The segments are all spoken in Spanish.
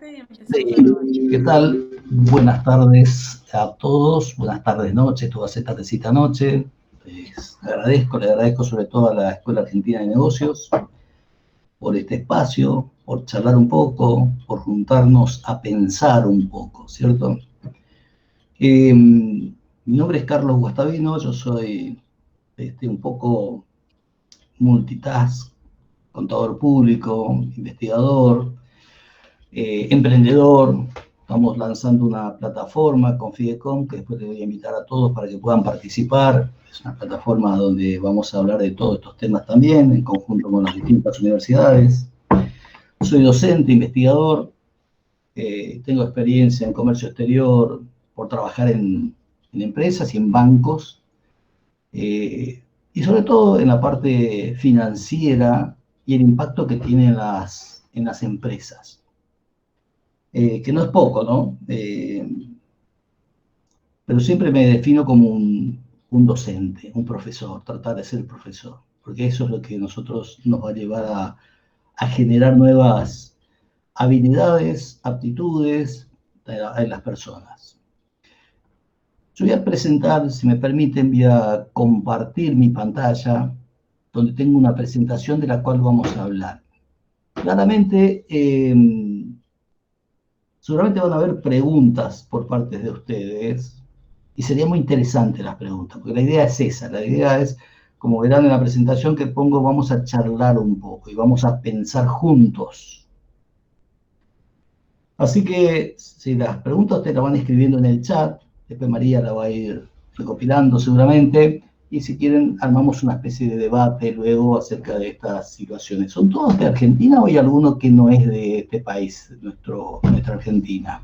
Sí, ¿qué tal? Buenas tardes a todos, buenas tardes, noche, toda esta tardecita noche. Le agradezco sobre todo a la Escuela Argentina de Negocios por este espacio, por charlar un poco, por juntarnos a pensar un poco, ¿cierto? Mi nombre es Carlos Guastavino, yo soy un poco multitask, contador público, investigador, emprendedor. Estamos lanzando una plataforma con Fidecom que después les voy a invitar a todos para que puedan participar. Es una plataforma donde vamos a hablar de todos estos temas también, en conjunto con las distintas universidades. Soy docente, investigador, tengo experiencia en comercio exterior por trabajar en empresas y en bancos, y sobre todo en la parte financiera y el impacto que tiene en las empresas. Que no es poco, ¿no? Pero siempre me defino como un docente, un profesor, tratar de ser profesor, porque eso es lo que nosotros nos va a llevar a generar nuevas habilidades, aptitudes en las personas. Yo voy a presentar, si me permiten, voy a compartir mi pantalla, donde tengo una presentación de la cual vamos a hablar. Claramente, seguramente van a haber preguntas por parte de ustedes y sería muy interesante las preguntas, porque la idea es esa, la idea es, como verán en la presentación que pongo, vamos a charlar un poco y vamos a pensar juntos. Así que si las preguntas ustedes las van escribiendo en el chat, después María la va a ir recopilando seguramente, y si quieren armamos una especie de debate luego acerca de estas situaciones. ¿Son todos de Argentina o hay alguno que no es de este país, nuestra Argentina?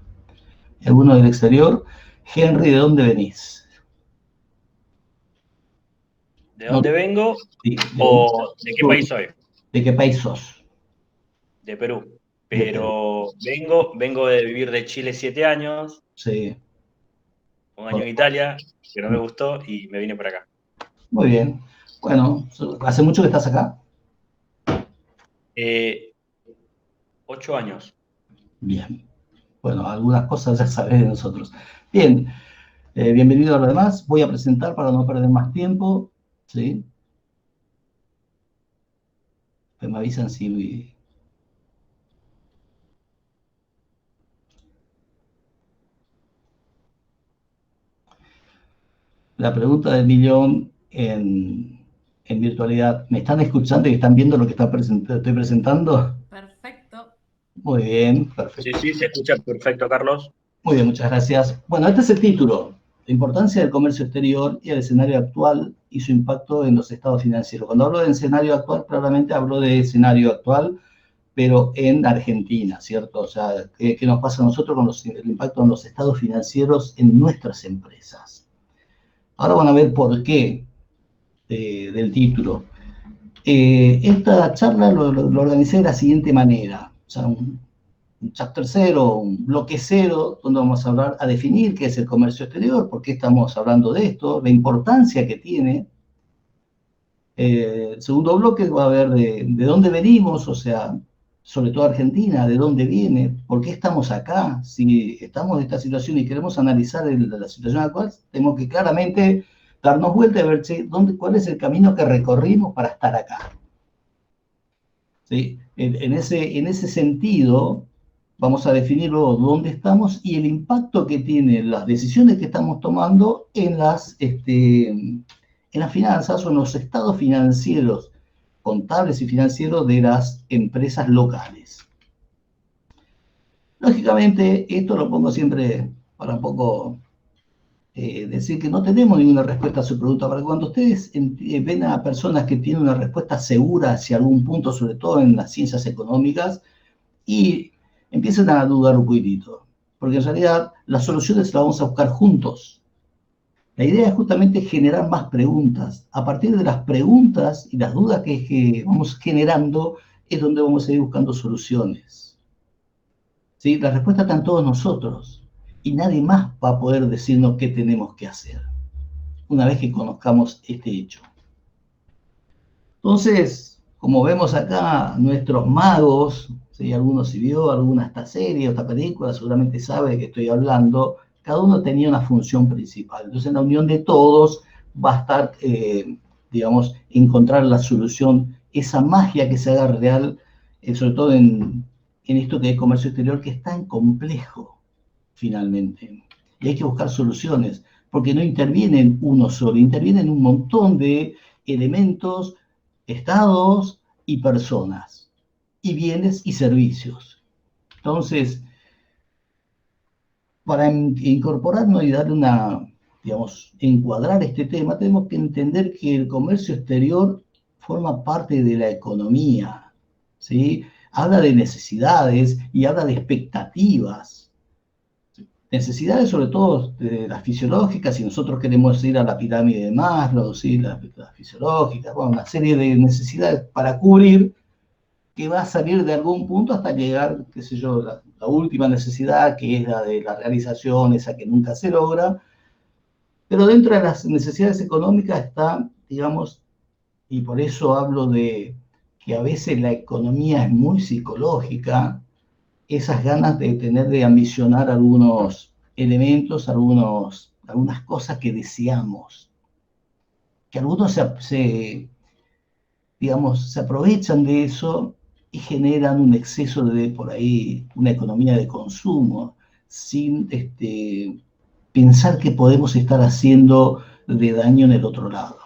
¿Alguno del exterior? Henry, ¿de dónde venís? ¿De dónde vengo Sí, o de qué país soy? ¿de qué país sos? De Perú. De Perú. Pero vengo de vivir de Chile 7 años, Sí. un año en Italia, que no me gustó y me vine por acá. Muy bien. Bueno, ¿hace mucho que estás acá? 8 años. Bien. Bueno, algunas cosas ya sabés de nosotros. Bien, bienvenido a lo demás. Voy a presentar para no perder más tiempo. ¿Sí? Me avisan si... La pregunta del millón en virtualidad. ¿Me están escuchando y están viendo lo que estoy presentando? Perfecto. Muy bien, Sí, perfecto. sí, se escucha perfecto, Carlos. Muy bien, muchas gracias. Bueno, este es el título: la importancia del comercio exterior y el escenario actual y su impacto en los estados financieros. Cuando hablo de escenario actual, claramente hablo de escenario actual, pero en Argentina, ¿cierto? O sea, ¿qué nos pasa a nosotros con el impacto en los estados financieros en nuestras empresas? Ahora van a ver por qué del título. Esta charla lo organicé de la siguiente manera. O sea, un chapter cero, un bloque cero, donde vamos a hablar, a definir qué es el comercio exterior, por qué estamos hablando de esto, la importancia que tiene. El segundo bloque va a ver de dónde venimos, o sea, sobre todo Argentina, de dónde viene, por qué estamos acá. Si estamos en esta situación y queremos analizar la situación actual, tenemos que claramente darnos vuelta y ver cuál es el camino que recorrimos para estar acá. ¿Sí? En ese sentido, vamos a definir luego dónde estamos y el impacto que tienen las decisiones que estamos tomando en las finanzas o en los estados financieros, contables y financieros de las empresas locales. Lógicamente, esto lo pongo siempre para un poco decir que no tenemos ninguna respuesta a su pregunta. Para cuando ustedes ven a personas que tienen una respuesta segura hacia algún punto, sobre todo en las ciencias económicas, y empiezan a dudar un poquitito, porque en realidad las soluciones las vamos a buscar juntos. La idea es justamente generar más preguntas. A partir de las preguntas y las dudas que vamos generando es donde vamos a ir buscando soluciones. ¿Sí? La respuesta está en todos nosotros y nadie más va a poder decirnos qué tenemos que hacer una vez que conozcamos este hecho. Entonces, como vemos acá, nuestros magos, si alguno si vio alguna esta serie o esta película, seguramente sabe de qué estoy hablando, cada uno tenía una función principal. Entonces, en la unión de todos va a estar, digamos, encontrar la solución, esa magia que se haga real, sobre todo en esto que es comercio exterior, que es tan complejo, finalmente. Y hay que buscar soluciones, porque no intervienen uno solo, intervienen un montón de elementos, estados y personas, y bienes y servicios. Entonces, para incorporarnos y darle una, digamos, encuadrar este tema, tenemos que entender que el comercio exterior forma parte de la economía, ¿sí? Habla de necesidades y habla de expectativas. Necesidades sobre todo de las fisiológicas, si nosotros queremos ir a la pirámide de Maslow, ¿sí? Las fisiológicas, bueno, una serie de necesidades para cubrir que va a salir de algún punto hasta llegar, qué sé yo, la última necesidad, que es la de la realización, esa que nunca se logra, pero dentro de las necesidades económicas está, digamos, y por eso hablo de que a veces la economía es muy psicológica, esas ganas de tener de ambicionar algunos elementos, algunas cosas que deseamos, que algunos digamos, se aprovechan de eso y generan un exceso de, por ahí, una economía de consumo, sin pensar que podemos estar haciendo de daño en el otro lado.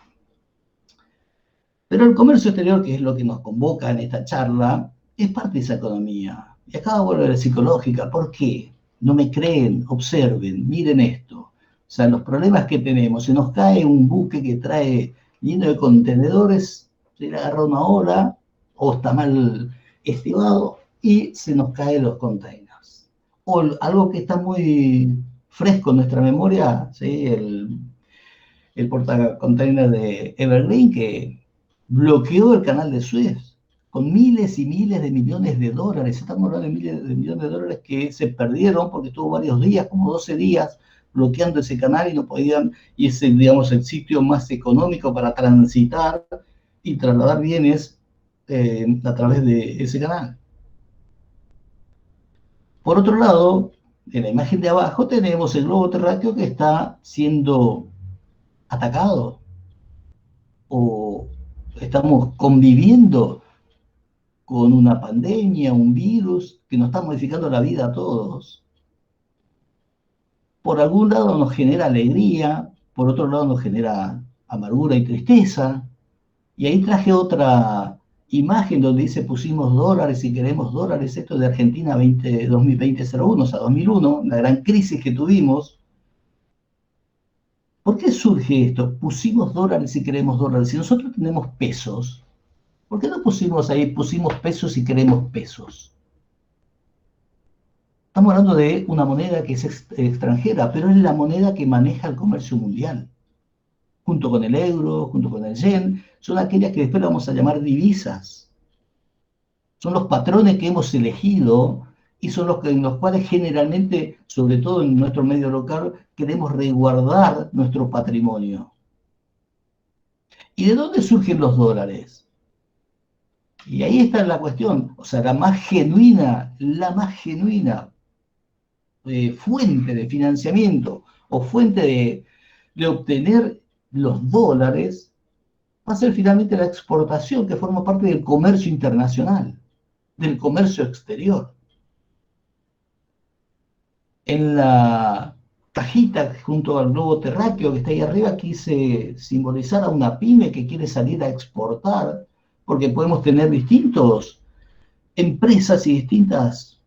Pero el comercio exterior, que es lo que nos convoca en esta charla, es parte de esa economía. Y acá vuelvo a la psicológica. ¿Por qué? No me creen, observen, miren esto. O sea, los problemas que tenemos, se nos cae un buque que trae lleno de contenedores, se le agarra una ola o está mal estimado y se nos caen los containers. O algo que está muy fresco en nuestra memoria, ¿sí? El portacontainer de Evergreen que bloqueó el canal de Suez con miles y miles de millones de dólares. Estamos hablando de miles de millones de dólares que se perdieron porque estuvo varios días, como 12 días, bloqueando ese canal y no podían, y es, digamos, el sitio más económico para transitar y trasladar bienes a través de ese canal. Por otro lado, en la imagen de abajo tenemos el globo terráqueo que está siendo atacado o estamos conviviendo con una pandemia, un virus que nos está modificando la vida a todos. Por algún lado nos genera alegría, por otro lado nos genera amargura y tristeza. Y ahí traje otra imagen donde dice pusimos dólares y queremos dólares, esto de Argentina 2020-01, o sea, 2001, la gran crisis que tuvimos. ¿Por qué surge esto? Pusimos dólares y queremos dólares. Si nosotros tenemos pesos, ¿por qué no pusimos ahí, pusimos pesos y queremos pesos? Estamos hablando de una moneda que es extranjera, pero es la moneda que maneja el comercio mundial. Junto con el euro, junto con el yen, son aquellas que después vamos a llamar divisas. Son los patrones que hemos elegido y son en los cuales generalmente, sobre todo en nuestro medio local, queremos resguardar nuestro patrimonio. ¿Y de dónde surgen los dólares? Y ahí está la cuestión, o sea, la más genuina fuente de financiamiento o fuente de obtener los dólares va a ser finalmente la exportación, que forma parte del comercio internacional, del comercio exterior. En la cajita junto al globo terráqueo que está ahí arriba quise simbolizar a una pyme que quiere salir a exportar, porque podemos tener distintas empresas y distintas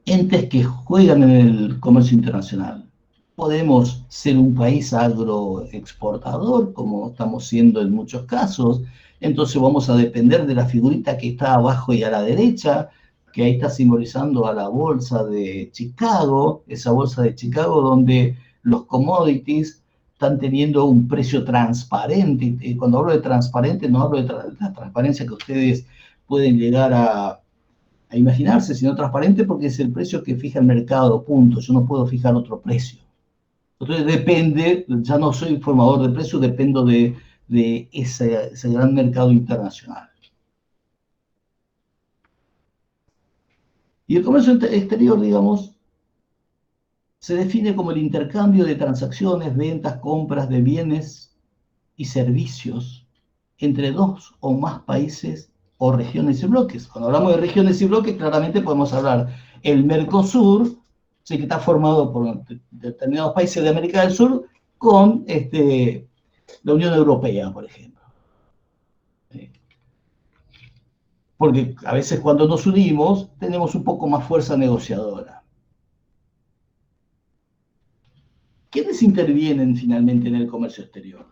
entes que juegan en el comercio internacional. Podemos ser un país agroexportador, como estamos siendo en muchos casos, entonces vamos a depender de la figurita que está abajo y a la derecha, que ahí está simbolizando a la bolsa de Chicago, esa bolsa de Chicago donde los commodities están teniendo un precio transparente. Y cuando hablo de transparente, no hablo de la transparencia que ustedes pueden llegar a imaginarse, sino transparente porque es el precio que fija el mercado, punto. Yo no puedo fijar otro precio. Entonces depende, ya no soy formador de precios, dependo de de ese gran mercado internacional. Y el comercio exterior, digamos, se define como el intercambio de transacciones, ventas, compras de bienes y servicios entre dos o más países o regiones y bloques. Cuando hablamos de regiones y bloques, claramente podemos hablar el Mercosur, sí, que está formado por determinados países de América del Sur, con la Unión Europea, por ejemplo. Porque a veces cuando nos unimos tenemos un poco más fuerza negociadora. ¿Quiénes intervienen finalmente en el comercio exterior?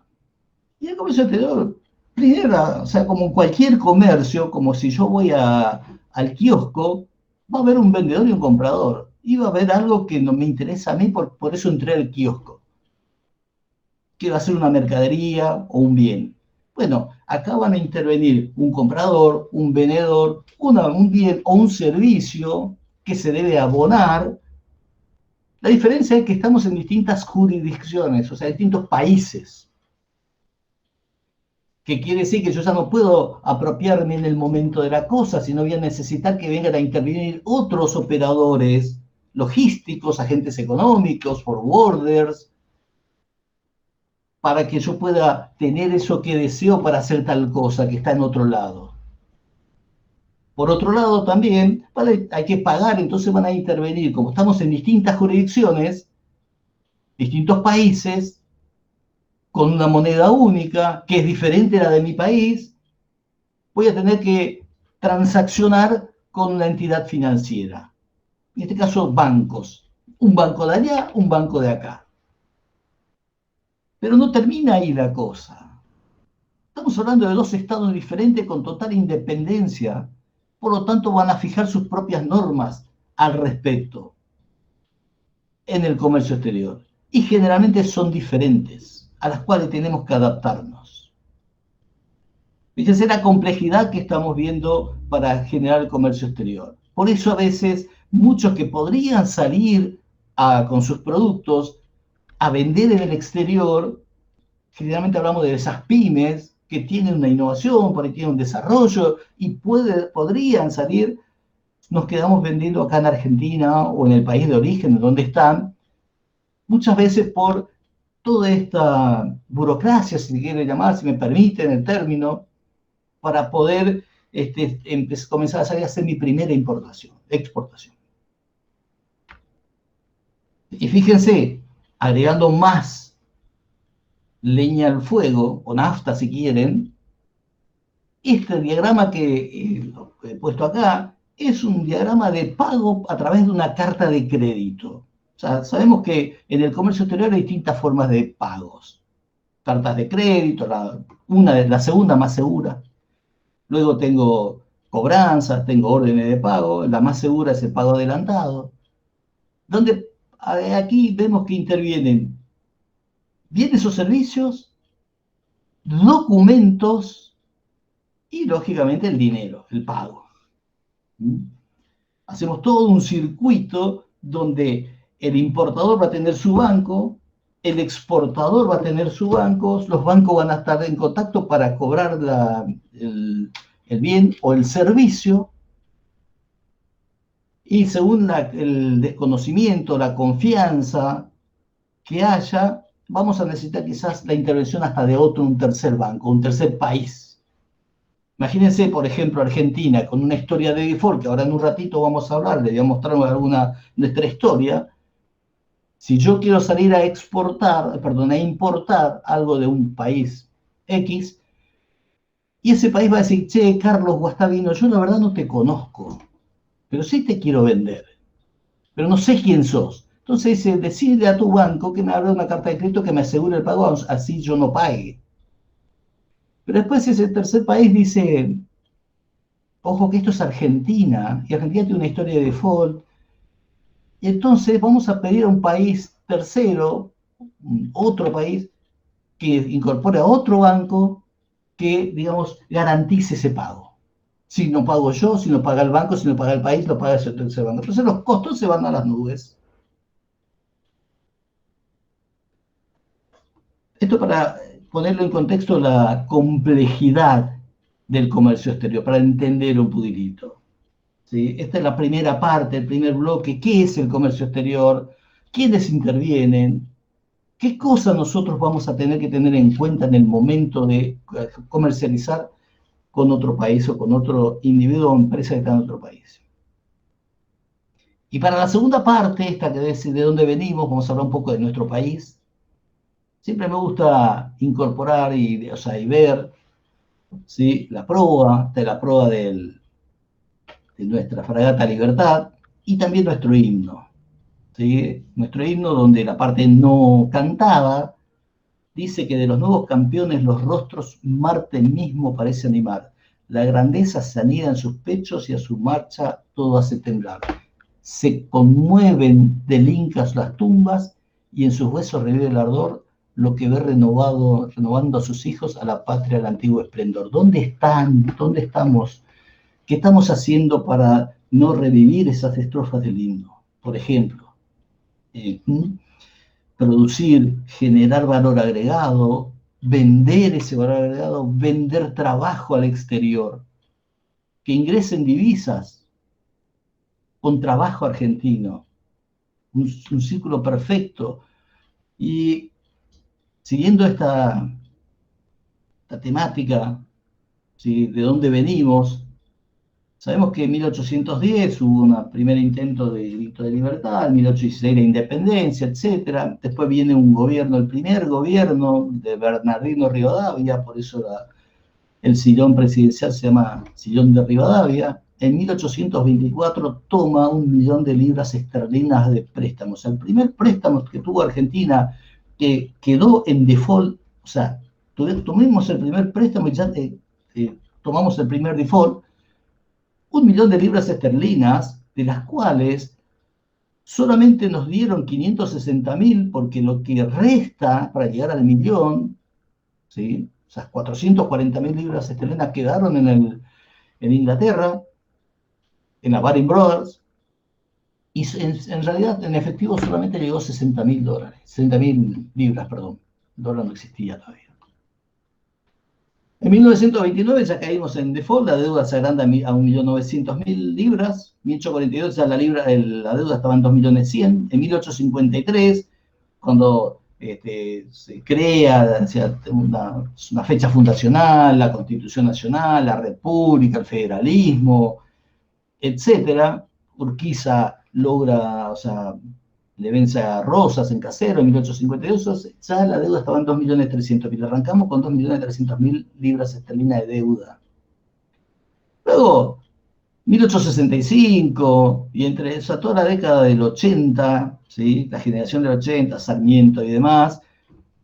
Y el comercio exterior, primero, o sea, como cualquier comercio, como si yo voy al kiosco, va a haber un vendedor y un comprador. Y va a haber algo que no me interesa a mí, por eso entré al kiosco. Quiero hacer una mercadería o un bien. Bueno, acá van a intervenir un comprador, un vendedor, un bien o un servicio que se debe abonar. La diferencia es que estamos en distintas jurisdicciones, o sea, distintos países. Que quiere decir que yo ya no puedo apropiarme en el momento de la cosa, sino voy a necesitar que vengan a intervenir otros operadores logísticos, agentes económicos, forwarders, para que yo pueda tener eso que deseo para hacer tal cosa que está en otro lado. Por otro lado también, ¿vale? Hay que pagar, entonces van a intervenir, como estamos en distintas jurisdicciones, distintos países, con una moneda única, que es diferente a la de mi país, voy a tener que transaccionar con una entidad financiera. En este caso, bancos. Un banco de allá, un banco de acá. Pero no termina ahí la cosa. Estamos hablando de dos estados diferentes con total independencia. Por lo tanto, van a fijar sus propias normas al respecto en el comercio exterior. Y generalmente son diferentes, a las cuales tenemos que adaptarnos. Fíjense la complejidad que estamos viendo para generar el comercio exterior. Por eso a veces muchos que podrían salir con sus productos a vender en el exterior, generalmente hablamos de esas pymes que tienen una innovación, por ahí tienen un desarrollo y podrían salir, nos quedamos vendiendo acá en Argentina o en el país de origen, donde están, muchas veces por toda esta burocracia, si se quiere llamar, si me permiten el término, para poder comenzar a salir a hacer mi primera exportación. Y fíjense, agregando más leña al fuego, o nafta si quieren, este diagrama que he puesto acá es un diagrama de pago a través de una carta de crédito. O sea, sabemos que en el comercio exterior hay distintas formas de pagos. Cartas de crédito, la segunda más segura. Luego tengo cobranzas, tengo órdenes de pago. La más segura es el pago adelantado. Donde aquí vemos que intervienen bienes o servicios, documentos y, lógicamente, el dinero, el pago. Hacemos todo un circuito donde el importador va a tener su banco, el exportador va a tener su banco, los bancos van a estar en contacto para cobrar el bien o el servicio, y según el desconocimiento, la confianza que haya, vamos a necesitar quizás la intervención hasta de un tercer banco, un tercer país. Imagínense, por ejemplo, Argentina, con una historia de default, que ahora en un ratito vamos a hablar, les voy a mostrar nuestra historia. Si yo quiero salir a importar algo de un país X, y ese país va a decir, che, Carlos Guastavino, yo la verdad no te conozco, pero sí te quiero vender, pero no sé quién sos. Entonces dice, decide a tu banco que me abra una carta de crédito que me asegure el pago, así yo no pague. Pero después ese tercer país dice, ojo que esto es Argentina, y Argentina tiene una historia de default, y entonces vamos a pedir a un país tercero, otro país, que incorpore a otro banco que, digamos, garantice ese pago. Si no pago yo, si no paga el banco, si no paga el país, lo paga ese tercer banco. Entonces los costos se van a las nubes. Esto para ponerlo en contexto la complejidad del comercio exterior, para entender un poquitito. ¿Sí? Esta es la primera parte, el primer bloque. ¿Qué es el comercio exterior? ¿Quiénes intervienen? ¿Qué cosas nosotros vamos a tener que tener en cuenta en el momento de comercializar con otro país o con otro individuo o empresa que está en otro país? Y para la segunda parte, esta que es de dónde venimos, vamos a hablar un poco de nuestro país. Siempre me gusta incorporar y ver, ¿sí?, la proa, de nuestra fragata Libertad y también nuestro himno. ¿Sí? Nuestro himno, donde la parte no cantada dice que de los nuevos campeones los rostros Marte mismo parece animar. La grandeza se anida en sus pechos y a su marcha todo hace temblar. Se conmueven del Incas las tumbas y en sus huesos revive el ardor, lo que ve renovando a sus hijos a la patria, al antiguo esplendor. ¿Dónde están? ¿Dónde estamos? ¿Qué estamos haciendo para no revivir esas estrofas del himno? Por ejemplo, producir, generar valor agregado, vender ese valor agregado, vender trabajo al exterior, que ingresen divisas con trabajo argentino, un círculo perfecto. Y siguiendo esta temática, ¿sí?, de dónde venimos, sabemos que en 1810 hubo un primer intento de grito de libertad, en 1816 la independencia, etc. Después viene un gobierno, el primer gobierno de Bernardino Rivadavia, por eso el sillón presidencial se llama sillón de Rivadavia. En 1824 toma 1.000.000 de libras esterlinas de préstamos. El primer préstamo que tuvo Argentina, que quedó en default, o sea, tomamos el primer préstamo y ya tomamos el primer default, 1.000.000 de libras esterlinas, de las cuales solamente nos dieron 560.000, porque lo que resta para llegar al millón, ¿sí?, esas 440.000 libras esterlinas quedaron en Inglaterra, en la Baring Brothers, y en realidad en efectivo solamente llegó 60.000 dólares, 60.000 libras, perdón, el dólar no existía todavía. En 1929 ya caímos en default, la deuda se agranda a 1.900.000 libras, 1842 ya la deuda estaba en 2.100.000, en 1853, cuando se crea, o sea, una fecha fundacional, la Constitución Nacional, la República, el federalismo, etc., Urquiza logra, o sea, le vence a Rosas en Casero en 1852, ya la deuda estaba en 2.300.000. Arrancamos con 2.300.000 libras esterlinas de deuda. Luego, 1865, y entre esa toda la década del 80, ¿sí?, la generación del 80, Sarmiento y demás,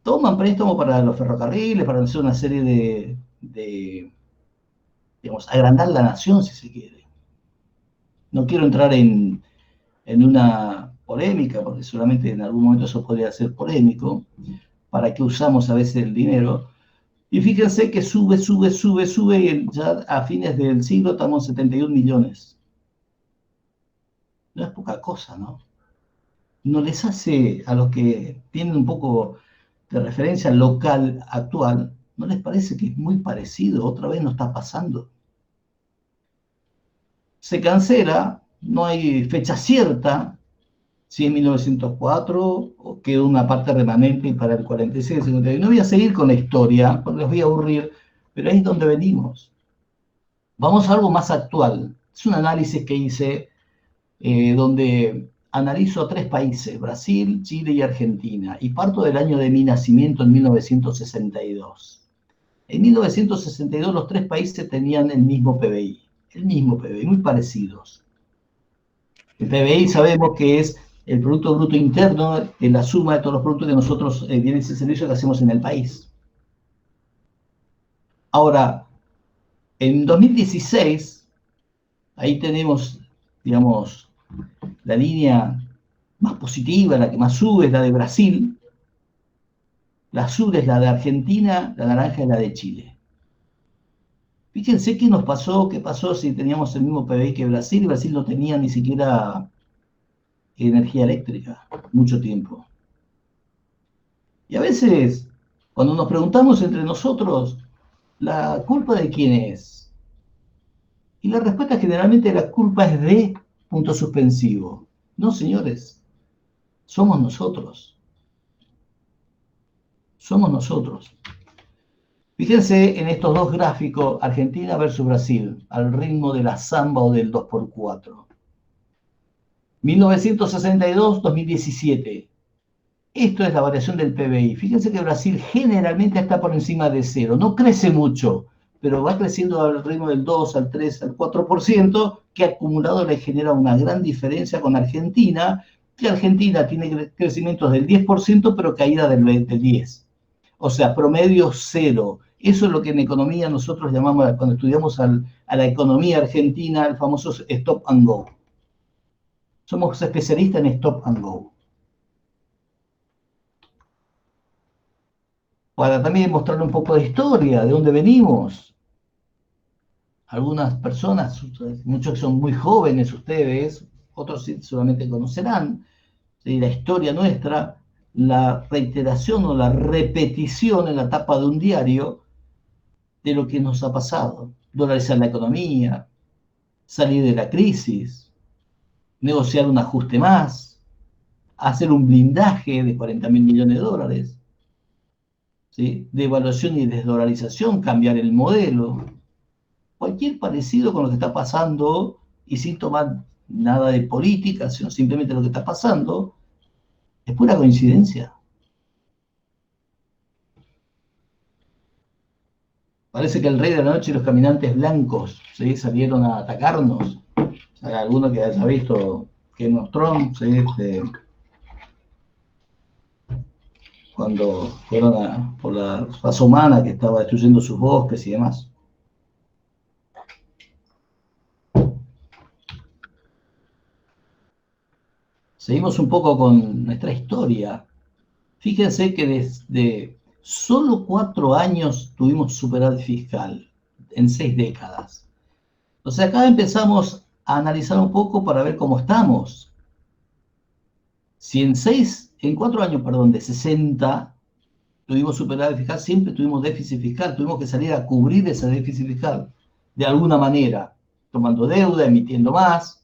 toman préstamo para los ferrocarriles, para hacer una serie digamos, agrandar la nación, si se quiere. No quiero entrar en una polémica, porque seguramente en algún momento eso podría ser polémico, para qué usamos a veces el dinero. Y fíjense que sube, y ya a fines del siglo estamos en 71 millones. No es poca cosa, ¿no? ¿No les hace, a los que tienen un poco de referencia local actual, no les parece que es muy parecido? Otra vez nos está pasando. Se cancela, no hay fecha cierta, si en 1904 o quedó una parte remanente para el 46, 51. No voy a seguir con la historia, porque los voy a aburrir, pero ahí es donde venimos. Vamos a algo más actual. Es un análisis que hice donde analizo a 3 países, Brasil, Chile y Argentina, y parto del año de mi nacimiento en 1962. En 1962 los 3 países tenían el mismo PBI, muy parecidos. El PBI sabemos que es el Producto Bruto Interno, es la suma de todos los productos que nosotros, bienes y servicios que hacemos en el país. Ahora, en 2016, ahí tenemos, digamos, la línea más positiva, la que más sube es la de Brasil, la azul es la de Argentina, la naranja es la de Chile. Fíjense qué nos pasó, qué pasó si teníamos el mismo PBI que Brasil, y Brasil no tenía ni siquiera energía eléctrica, mucho tiempo. Y a veces Cuando nos preguntamos entre nosotros, ¿la culpa de quién es? Y la respuesta generalmente la culpa es de punto suspensivo. No, señores, somos nosotros. Somos nosotros. Fíjense en estos dos gráficos, Argentina versus Brasil, al ritmo de la samba o del 2x4. 1962-2017. Esto es la variación del PBI. Fíjense que Brasil generalmente está por encima de cero. No crece mucho, pero va creciendo al ritmo del 2, al 3, al 4%, que acumulado le genera una gran diferencia con Argentina, que Argentina tiene crecimientos del 10%, pero caída del 10%. O sea, promedio cero. Eso es lo que en economía nosotros llamamos, cuando estudiamos a la economía argentina, el famoso stop and go. Somos especialistas en stop and go. Para también mostrarle un poco de historia, de dónde venimos. Algunas personas, muchos son muy jóvenes ustedes, otros solamente conocerán, ¿sí?, la historia nuestra, la reiteración o la repetición en la tapa de un diario de lo que nos ha pasado. Dolarizar la economía, salir de la crisis, negociar un ajuste más, hacer un blindaje de 40.000 millones de dólares, ¿sí?, devaluación y desdolarización, cambiar el modelo. Cualquier parecido con lo que está pasando, y sin tomar nada de política, sino simplemente lo que está pasando, es pura coincidencia. Parece que el rey de la noche y los caminantes blancos, ¿sí?, salieron a atacarnos. O sea, alguno que haya visto Game of Thrones, ¿sí?, cuando fueron por la raza humana que estaba destruyendo sus bosques y demás. Seguimos un poco con nuestra historia. Fíjense que desde solo 4 años tuvimos superávit fiscal en 6 décadas. O sea, acá empezamos a analizar un poco para ver cómo estamos. Si en 4 años, de 60, tuvimos superávit fiscal, siempre tuvimos déficit fiscal, tuvimos que salir a cubrir ese déficit fiscal de alguna manera, tomando deuda, emitiendo más.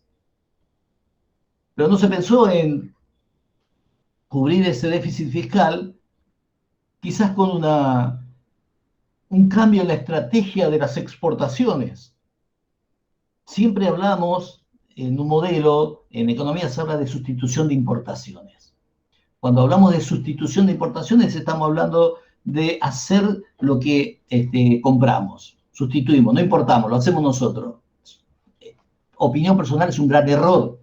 Pero no se pensó en cubrir ese déficit fiscal quizás con un cambio en la estrategia de las exportaciones. Siempre hablamos en un modelo, en economía se habla de sustitución de importaciones. Cuando hablamos de sustitución de importaciones estamos hablando de hacer lo que compramos, sustituimos, no importamos, lo hacemos nosotros. Opinión personal, es un gran error.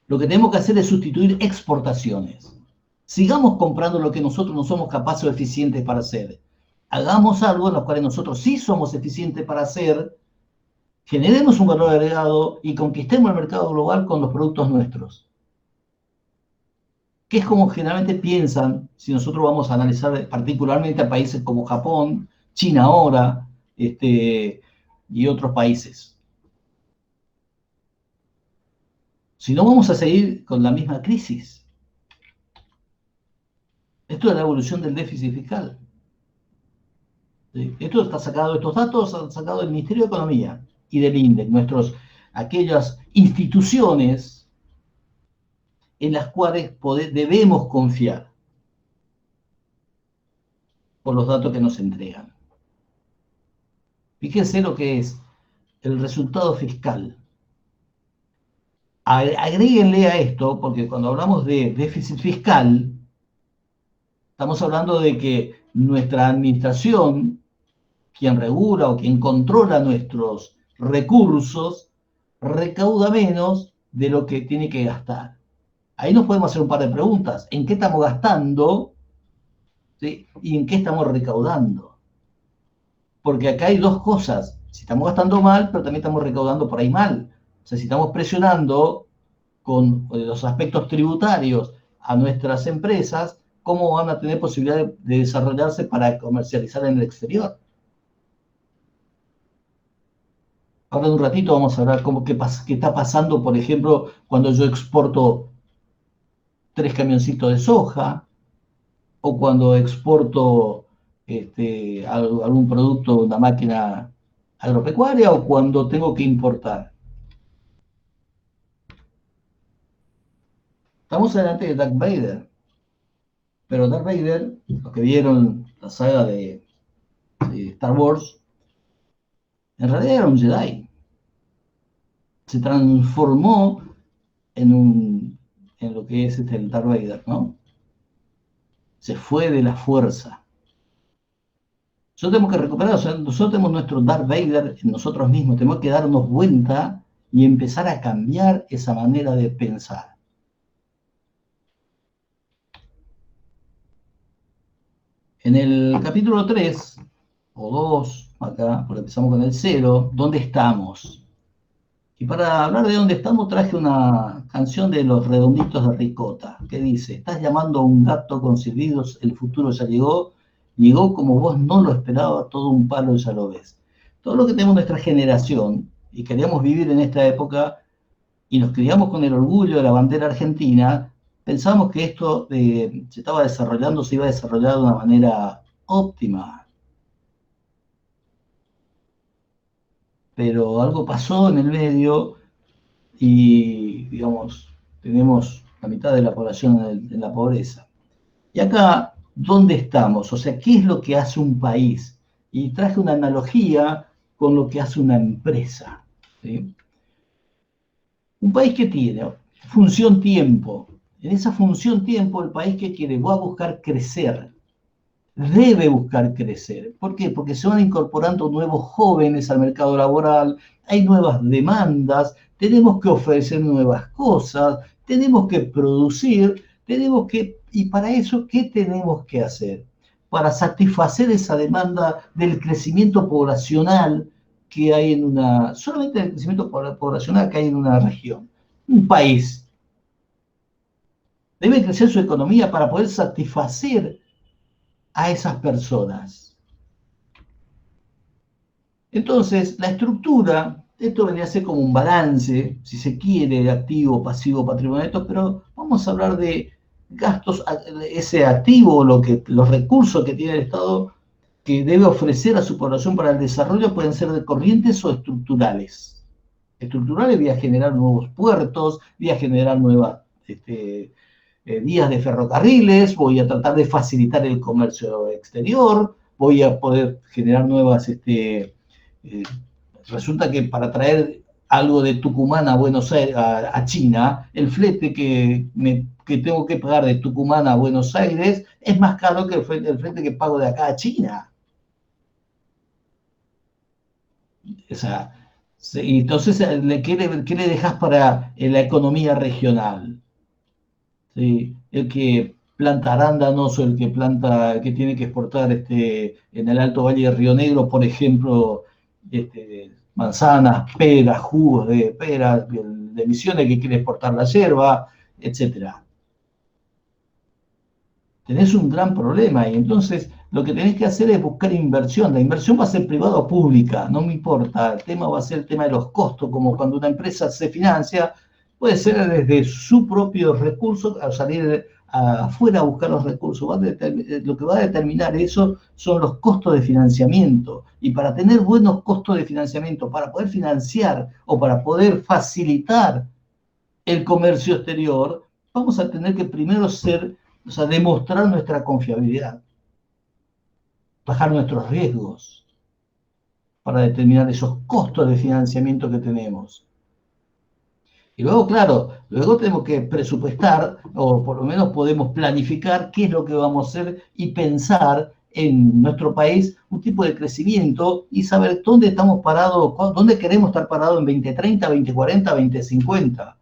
Lo que tenemos que hacer es sustituir exportaciones. Sigamos comprando lo que nosotros no somos capaces o eficientes para hacer. Hagamos algo en lo cual nosotros sí somos eficientes para hacer, generemos un valor agregado y conquistemos el mercado global con los productos nuestros. Que es como generalmente piensan si nosotros vamos a analizar particularmente a países como Japón, China ahora, y otros países. Si no, vamos a seguir con la misma crisis. Esto es la evolución del déficit fiscal. ¿Sí? Esto está sacado, estos datos han sacado del Ministerio de Economía y del INDEC, aquellas instituciones en las cuales debemos confiar por los datos que nos entregan. Fíjense lo que es el resultado fiscal. Agréguenle a esto, porque cuando hablamos de déficit fiscal, estamos hablando de que nuestra administración, quien regula o quien controla nuestros recursos, recauda menos de lo que tiene que gastar. Ahí nos podemos hacer un par de preguntas. ¿En qué estamos gastando? ¿Sí? ¿Y en qué estamos recaudando? Porque acá hay dos cosas. Si estamos gastando mal, pero también estamos recaudando por ahí mal. O sea, si estamos presionando con los aspectos tributarios a nuestras empresas, ¿cómo van a tener posibilidad de desarrollarse para comercializar en el exterior? Ahora en un ratito vamos a hablar qué está pasando, por ejemplo, cuando yo exporto 3 camioncitos de soja, o cuando exporto algún producto, una máquina agropecuaria, o cuando tengo que importar. Estamos delante de Darth Vader, pero Darth Vader, los que vieron la saga de Star Wars, en realidad era un Jedi. Se transformó en lo que es el Darth Vader, ¿no? Se fue de la fuerza. Nosotros tenemos que recuperar, o sea, nosotros tenemos nuestro Darth Vader en nosotros mismos, tenemos que darnos cuenta y empezar a cambiar esa manera de pensar. En el capítulo 3 o 2, acá, porque empezamos con el 0, ¿dónde estamos? Y para hablar de dónde estamos traje una canción de Los Redonditos de Ricota, que dice: estás llamando a un gato con silbidos, el futuro ya llegó como vos no lo esperabas, todo un palo ya lo ves. Todo lo que tenemos nuestra generación y queríamos vivir en esta época y nos criamos con el orgullo de la bandera argentina, pensamos que esto se estaba desarrollando, se iba a desarrollar de una manera óptima. Pero algo pasó en el medio y, digamos, tenemos la mitad de la población en la pobreza. Y acá, ¿dónde estamos? O sea, ¿qué es lo que hace un país? Y traje una analogía con lo que hace una empresa, ¿sí? Un país que tiene función tiempo. En esa función tiempo, el país que quiere va a buscar crecer, debe buscar crecer. ¿Por qué? Porque se van incorporando nuevos jóvenes al mercado laboral, hay nuevas demandas, tenemos que ofrecer nuevas cosas, tenemos que producir, y para eso, ¿qué tenemos que hacer? Para satisfacer esa demanda del crecimiento poblacional que hay solamente el crecimiento poblacional que hay en una región. Un país debe crecer su economía para poder satisfacer a esas personas. Entonces, la estructura, esto vendría a ser como un balance, si se quiere, de activo, pasivo, patrimonio neto, pero vamos a hablar de gastos, ese activo, los recursos que tiene el Estado que debe ofrecer a su población para el desarrollo pueden ser de corrientes o estructurales. Estructurales voy a generar nuevos puertos, voy a generar nuevas vías de ferrocarriles, voy a tratar de facilitar el comercio exterior, voy a poder generar nuevas, resulta que para traer algo de Tucumán a Buenos Aires, a China, el flete que tengo que pagar de Tucumán a Buenos Aires es más caro que el flete que pago de acá a China. O sea, entonces, ¿qué le dejas para la economía regional? ¿Sí? El que planta arándanos o el que tiene que exportar en el Alto Valle de Río Negro, por ejemplo, manzanas, peras, jugos de peras, de Misiones que quiere exportar la yerba, etcétera. Tenés un gran problema y entonces lo que tenés que hacer es buscar inversión. La inversión va a ser privada o pública, no me importa. El tema va a ser el tema de los costos, como cuando una empresa se financia, puede ser desde su propio recurso, al salir afuera a buscar los recursos. Lo que va a determinar eso son los costos de financiamiento. Y para tener buenos costos de financiamiento, para poder financiar o para poder facilitar el comercio exterior, vamos a tener que primero demostrar nuestra confiabilidad, bajar nuestros riesgos para determinar esos costos de financiamiento que tenemos. Y luego, claro, luego tenemos que presupuestar, o por lo menos podemos planificar qué es lo que vamos a hacer y pensar en nuestro país un tipo de crecimiento y saber dónde estamos parados, dónde queremos estar parados en 2030, 2040, 2050.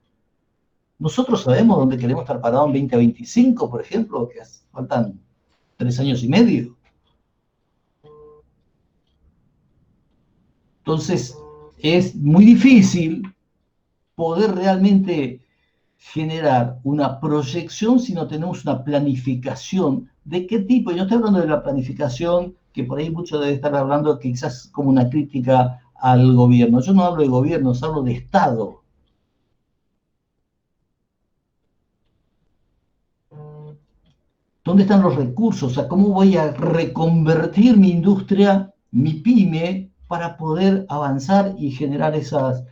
Nosotros sabemos dónde queremos estar parados en 2025, por ejemplo, que faltan 3 años y medio. Entonces, es muy difícil poder realmente generar una proyección si no tenemos una planificación. ¿De qué tipo? Yo estoy hablando de la planificación, que por ahí muchos deben estar hablando quizás como una crítica al gobierno. Yo no hablo de gobierno, hablo de Estado. ¿Dónde están los recursos? O sea, ¿cómo voy a reconvertir mi industria, mi pyme, para poder avanzar y generar esos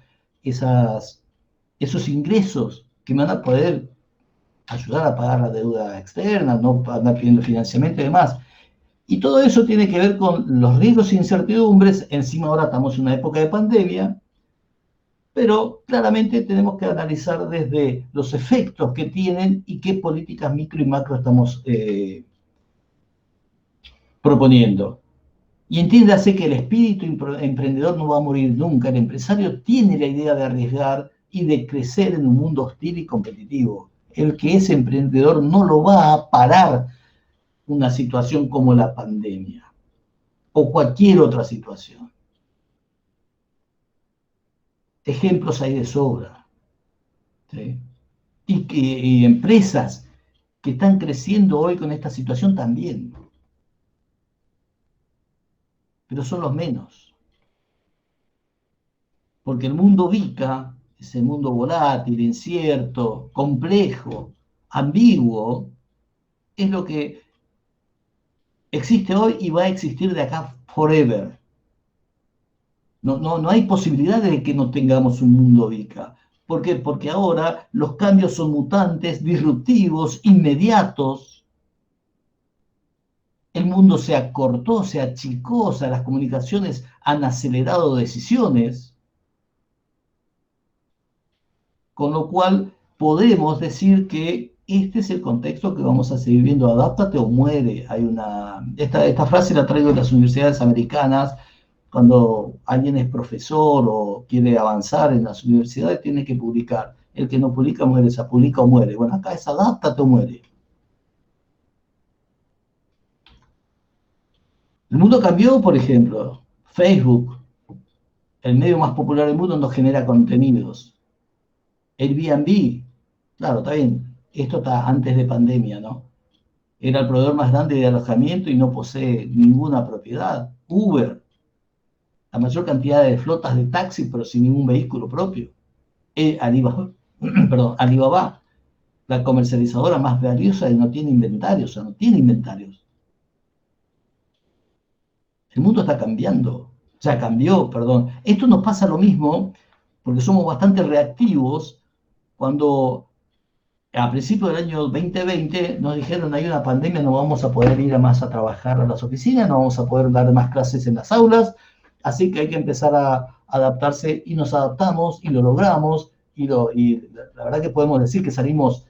ingresos que me van a poder ayudar a pagar la deuda externa, no andar pidiendo financiamiento y demás? Y todo eso tiene que ver con los riesgos e incertidumbres. Encima ahora estamos en una época de pandemia, pero claramente tenemos que analizar desde los efectos que tienen y qué políticas micro y macro estamos proponiendo. Y entiéndase que el espíritu emprendedor no va a morir nunca. El empresario tiene la idea de arriesgar y de crecer en un mundo hostil y competitivo. El que es emprendedor no lo va a parar una situación como la pandemia o cualquier otra situación. Ejemplos hay de sobra. ¿Sí? Y empresas que están creciendo hoy con esta situación también, pero son los menos. Porque el mundo VICA, ese mundo volátil, incierto, complejo, ambiguo, es lo que existe hoy y va a existir de acá forever. No hay posibilidad de que no tengamos un mundo VICA. ¿Por qué? Porque ahora los cambios son mutantes, disruptivos, inmediatos. El mundo se acortó, se achicó, o sea, las comunicaciones han acelerado decisiones, con lo cual podemos decir que este es el contexto que vamos a seguir viendo. Adáptate o muere. Esta frase la traigo de las universidades americanas. Cuando alguien es profesor o quiere avanzar en las universidades, tiene que publicar. El que no publica muere, se publica o muere. Bueno, acá es adáptate o muere. El mundo cambió, por ejemplo. Facebook, el medio más popular del mundo, no genera contenidos. Airbnb, claro, está bien. Esto está antes de pandemia, ¿no? Era el proveedor más grande de alojamiento y no posee ninguna propiedad. Uber, la mayor cantidad de flotas de taxi, pero sin ningún vehículo propio. Alibaba, perdón, Alibaba, la comercializadora más valiosa y no tiene inventarios, o sea, no tiene inventarios. El mundo está cambiando, o sea, cambió, perdón. Esto nos pasa lo mismo porque somos bastante reactivos cuando a principios del año 2020 nos dijeron hay una pandemia, no vamos a poder ir más a trabajar a las oficinas, no vamos a poder dar más clases en las aulas, así que hay que empezar a adaptarse y nos adaptamos y lo logramos y la verdad que podemos decir que salimos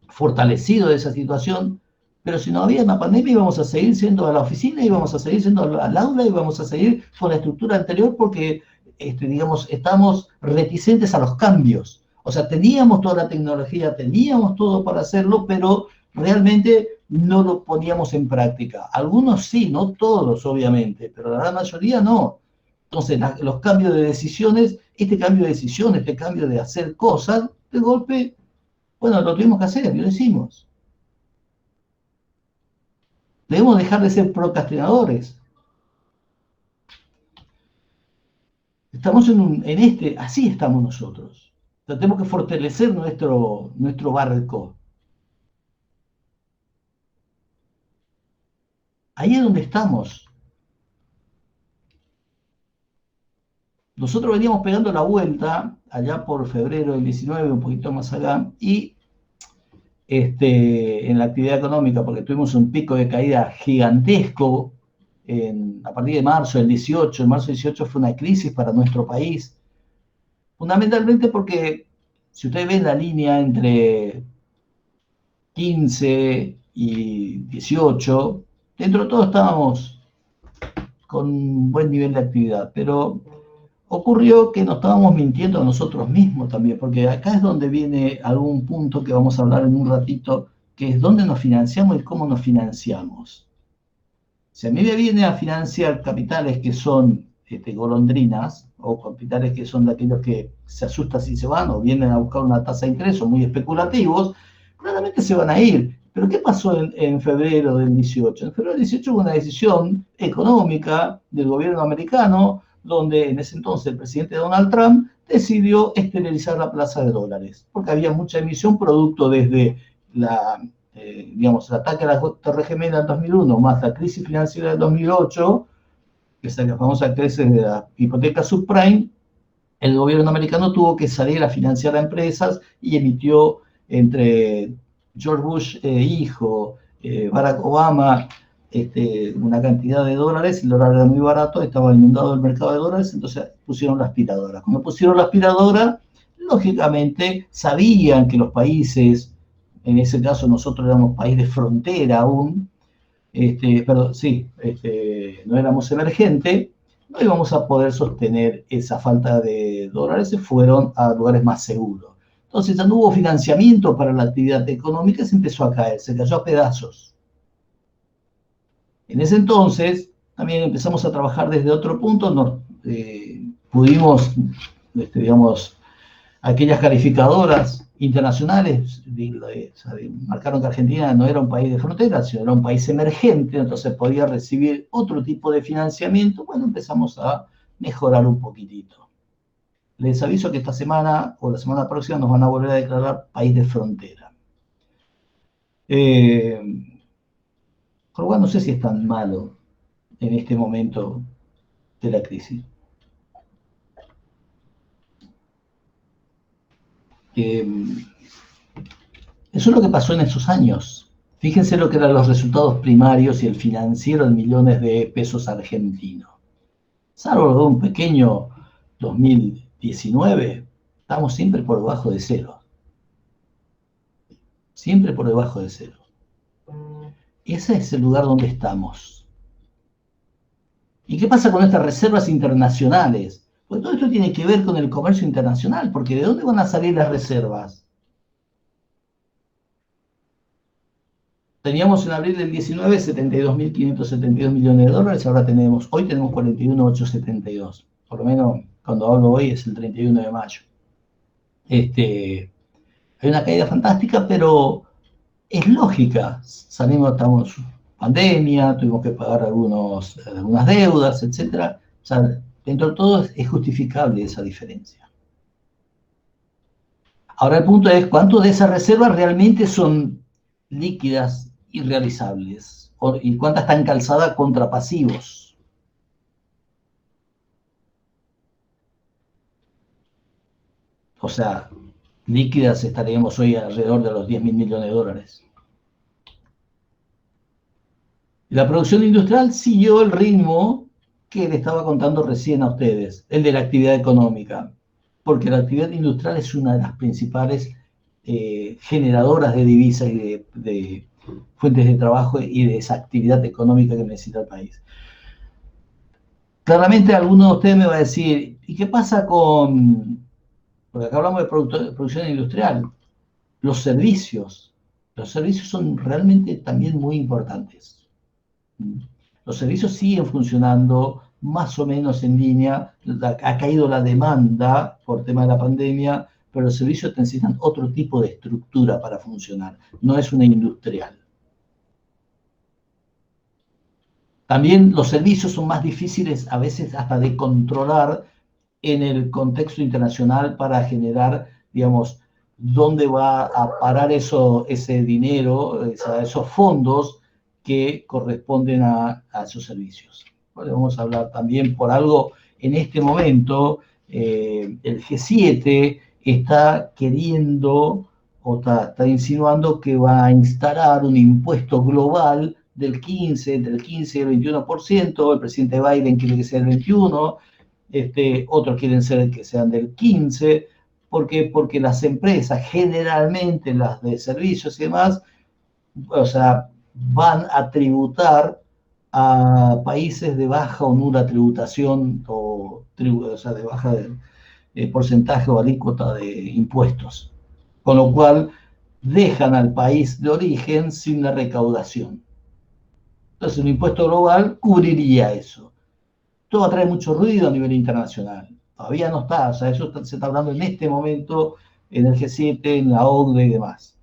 fortalecidos de esa situación, pero si no había una pandemia íbamos a seguir siendo a la oficina, íbamos a seguir siendo al aula, íbamos a seguir con la estructura anterior porque, digamos, estamos reticentes a los cambios. O sea, teníamos toda la tecnología, teníamos todo para hacerlo, pero realmente no lo poníamos en práctica. Algunos sí, no todos, obviamente, pero la gran mayoría no. Entonces, los cambios de decisiones, este cambio de decisiones, este cambio de hacer cosas, de golpe, bueno, lo tuvimos que hacer y lo hicimos. Debemos dejar de ser procrastinadores. Estamos así estamos nosotros. O sea, tenemos que fortalecer nuestro barco. Ahí es donde estamos. Nosotros veníamos pegando la vuelta allá por febrero del 19, un poquito más allá, y en la actividad económica, porque tuvimos un pico de caída gigantesco a partir de marzo del 18. En marzo del 18 fue una crisis para nuestro país, fundamentalmente porque si ustedes ven la línea entre 15 y 18, dentro de todo estábamos con un buen nivel de actividad, pero ocurrió que nos estábamos mintiendo a nosotros mismos también, porque acá es donde viene algún punto que vamos a hablar en un ratito, que es dónde nos financiamos y cómo nos financiamos. Si a mí me viene a financiar capitales que son golondrinas, o capitales que son de aquellos que se asustan si se van, o vienen a buscar una tasa de ingreso muy especulativos, claramente se van a ir. Pero ¿qué pasó en febrero del 18? En febrero del 18 hubo una decisión económica del gobierno americano, donde en ese entonces el presidente Donald Trump decidió esterilizar la plaza de dólares, porque había mucha emisión producto desde digamos, el ataque a la Torre Gemela en 2001, más la crisis financiera de 2008, que es la famosa crisis de la hipoteca subprime, el gobierno americano tuvo que salir a financiar a empresas y emitió entre George Bush hijo, Barack Obama, una cantidad de dólares, el dólar era muy barato, estaba inundado el mercado de dólares, entonces pusieron la aspiradora. Cuando pusieron la aspiradora, lógicamente sabían que los países, en ese caso nosotros éramos país de frontera aún, pero sí, no éramos emergente, no íbamos a poder sostener esa falta de dólares, se fueron a lugares más seguros. Entonces ya no hubo financiamiento para la actividad económica, se empezó a caer, se cayó a pedazos. En ese entonces también empezamos a trabajar desde otro punto, pudimos, digamos, aquellas calificadoras internacionales marcaron que Argentina no era un país de frontera, sino era un país emergente, entonces podía recibir otro tipo de financiamiento. Bueno, empezamos a mejorar un poquitito. Les aviso que esta semana o la semana próxima nos van a volver a declarar país de frontera. Por lo cual no sé si es tan malo en este momento de la crisis. Eso es lo que pasó en esos años. Fíjense lo que eran los resultados primarios y el financiero en millones de pesos argentinos. Salvo un pequeño 2019, estamos siempre por debajo de cero. Siempre por debajo de cero. Ese es el lugar donde estamos. ¿Y qué pasa con estas reservas internacionales? Pues todo esto tiene que ver con el comercio internacional, porque ¿de dónde van a salir las reservas? Teníamos en abril del 19 72.572 millones de dólares, hoy tenemos 41.872. Por lo menos cuando hablo hoy es el 31 de mayo. Hay una caída fantástica, pero es lógica. Estamos en pandemia, tuvimos que pagar algunas deudas, etc. O sea, dentro de todo es justificable esa diferencia. Ahora el punto es, ¿cuánto de esas reservas realmente son líquidas y realizables? ¿Y cuántas están calzadas contra pasivos? O sea, líquidas estaríamos hoy alrededor de los 10.000 millones de dólares. La producción industrial siguió el ritmo que le estaba contando recién a ustedes, el de la actividad económica, porque la actividad industrial es una de las principales generadoras de divisas y de fuentes de trabajo y de esa actividad económica que necesita el país. Claramente alguno de ustedes me va a decir, ¿y qué pasa con...? Porque acá hablamos de producción industrial. Los servicios son realmente también muy importantes. Los servicios siguen funcionando más o menos en línea, ha caído la demanda por tema de la pandemia, pero los servicios necesitan otro tipo de estructura para funcionar, no es una industrial. También los servicios son más difíciles a veces hasta de controlar en el contexto internacional para generar, digamos, dónde va a parar ese dinero, esos fondos que corresponden a esos servicios. Vamos a hablar también por algo, en este momento, el G7 está queriendo o está insinuando que va a instalar un impuesto global del 15, entre el 15 y el 21%, el presidente Biden quiere que sea el 21%, otros quieren que sean del 15%, ¿por qué? Porque las empresas, generalmente las de servicios y demás, o sea, van a tributar a países de baja o nula tributación o sea, de baja porcentaje o alícuota de impuestos, con lo cual dejan al país de origen sin la recaudación. Entonces un impuesto global cubriría eso. Esto va a traer mucho ruido a nivel internacional. Todavía no está, o sea, eso se está hablando en este momento en el G7, en la OCDE y demás.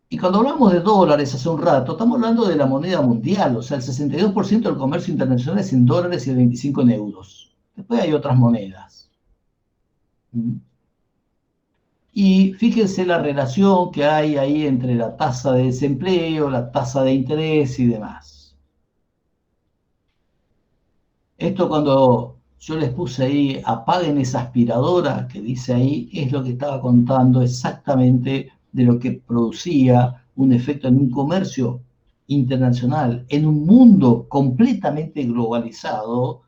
Y cuando hablamos de dólares hace un rato, estamos hablando de la moneda mundial, o sea, el 62% del comercio internacional es en dólares y el 25% en euros. Después hay otras monedas. Y fíjense la relación que hay ahí entre la tasa de desempleo, la tasa de interés y demás. Esto cuando yo les puse ahí, apaguen esa aspiradora que dice ahí, es lo que estaba contando exactamente de lo que producía un efecto en un comercio internacional, en un mundo completamente globalizado,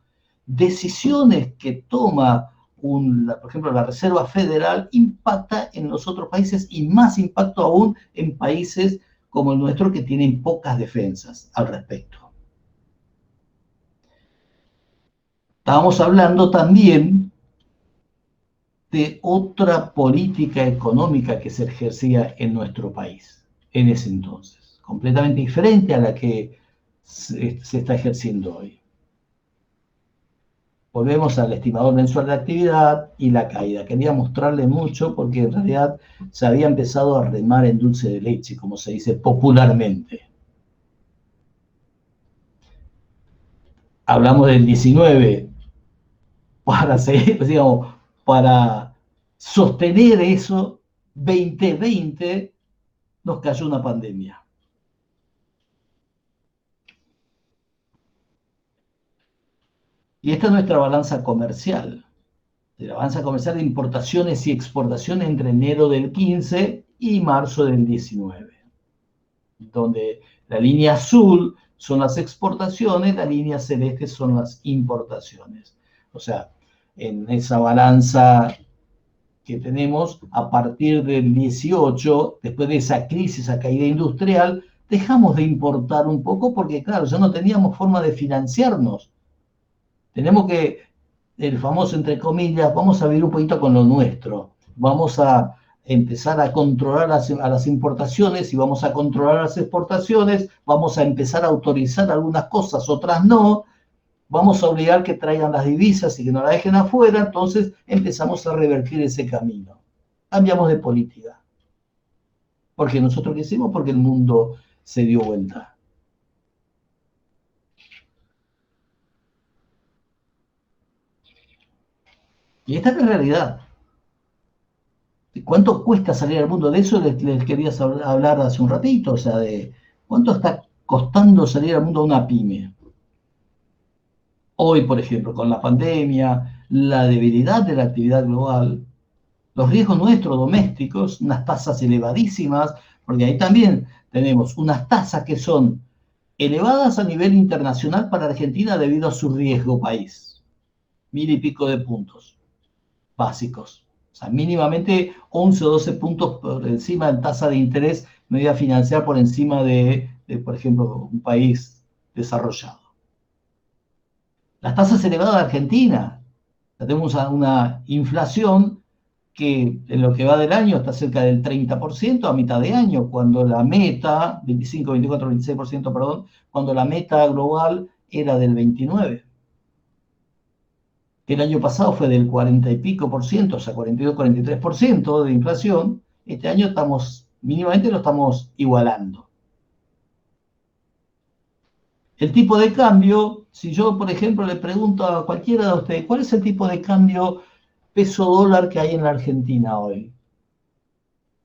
decisiones que toma, por ejemplo, la Reserva Federal impacta en los otros países y más impacto aún en países como el nuestro que tienen pocas defensas al respecto. Estábamos hablando también de otra política económica que se ejercía en nuestro país en ese entonces, completamente diferente a la que se está ejerciendo hoy. Volvemos al estimador mensual de actividad y la caída. Quería mostrarle mucho porque en realidad se había empezado a remar en dulce de leche, como se dice popularmente. Hablamos del 19 para seguir, digamos, para sostener eso. 2020 nos cayó una pandemia. Y esta es nuestra balanza comercial. La balanza comercial de importaciones y exportaciones entre enero del 15 y marzo del 19, donde la línea azul son las exportaciones, la línea celeste son las importaciones. O sea, en esa balanza que tenemos a partir del 18, después de esa crisis, esa caída industrial, dejamos de importar un poco porque, claro, ya no teníamos forma de financiarnos. Tenemos que, el famoso entre comillas, vamos a vivir un poquito con lo nuestro. Vamos a empezar a controlar a las importaciones y vamos a controlar las exportaciones, vamos a empezar a autorizar algunas cosas, otras no, vamos a obligar que traigan las divisas y que no las dejen afuera, entonces empezamos a revertir ese camino. Cambiamos de política. Porque nosotros quisimos, porque el mundo se dio vuelta. Y esta es la realidad. ¿Cuánto cuesta salir al mundo? De eso les quería hablar hace un ratito, o sea, de cuánto está costando salir al mundo a una pyme. Hoy, por ejemplo, con la pandemia, la debilidad de la actividad global, los riesgos nuestros domésticos, unas tasas elevadísimas, porque ahí también tenemos unas tasas que son elevadas a nivel internacional para Argentina debido a su riesgo país. 1000 y pico de puntos básicos. O sea, mínimamente 11 o 12 puntos por encima de tasa de interés me voy a financiar por encima por ejemplo, un país desarrollado. Las tasas elevadas de Argentina. Tenemos una inflación que en lo que va del año está cerca del 30% a mitad de año, cuando la meta, 25, 24, 26%, perdón, cuando la meta global era del 29%. Que el año pasado fue del 40 y pico por ciento, o sea, 42, 43% de inflación. Este año mínimamente lo estamos igualando. El tipo de cambio, si yo, por ejemplo, le pregunto a cualquiera de ustedes, ¿cuál es el tipo de cambio peso dólar que hay en la Argentina hoy?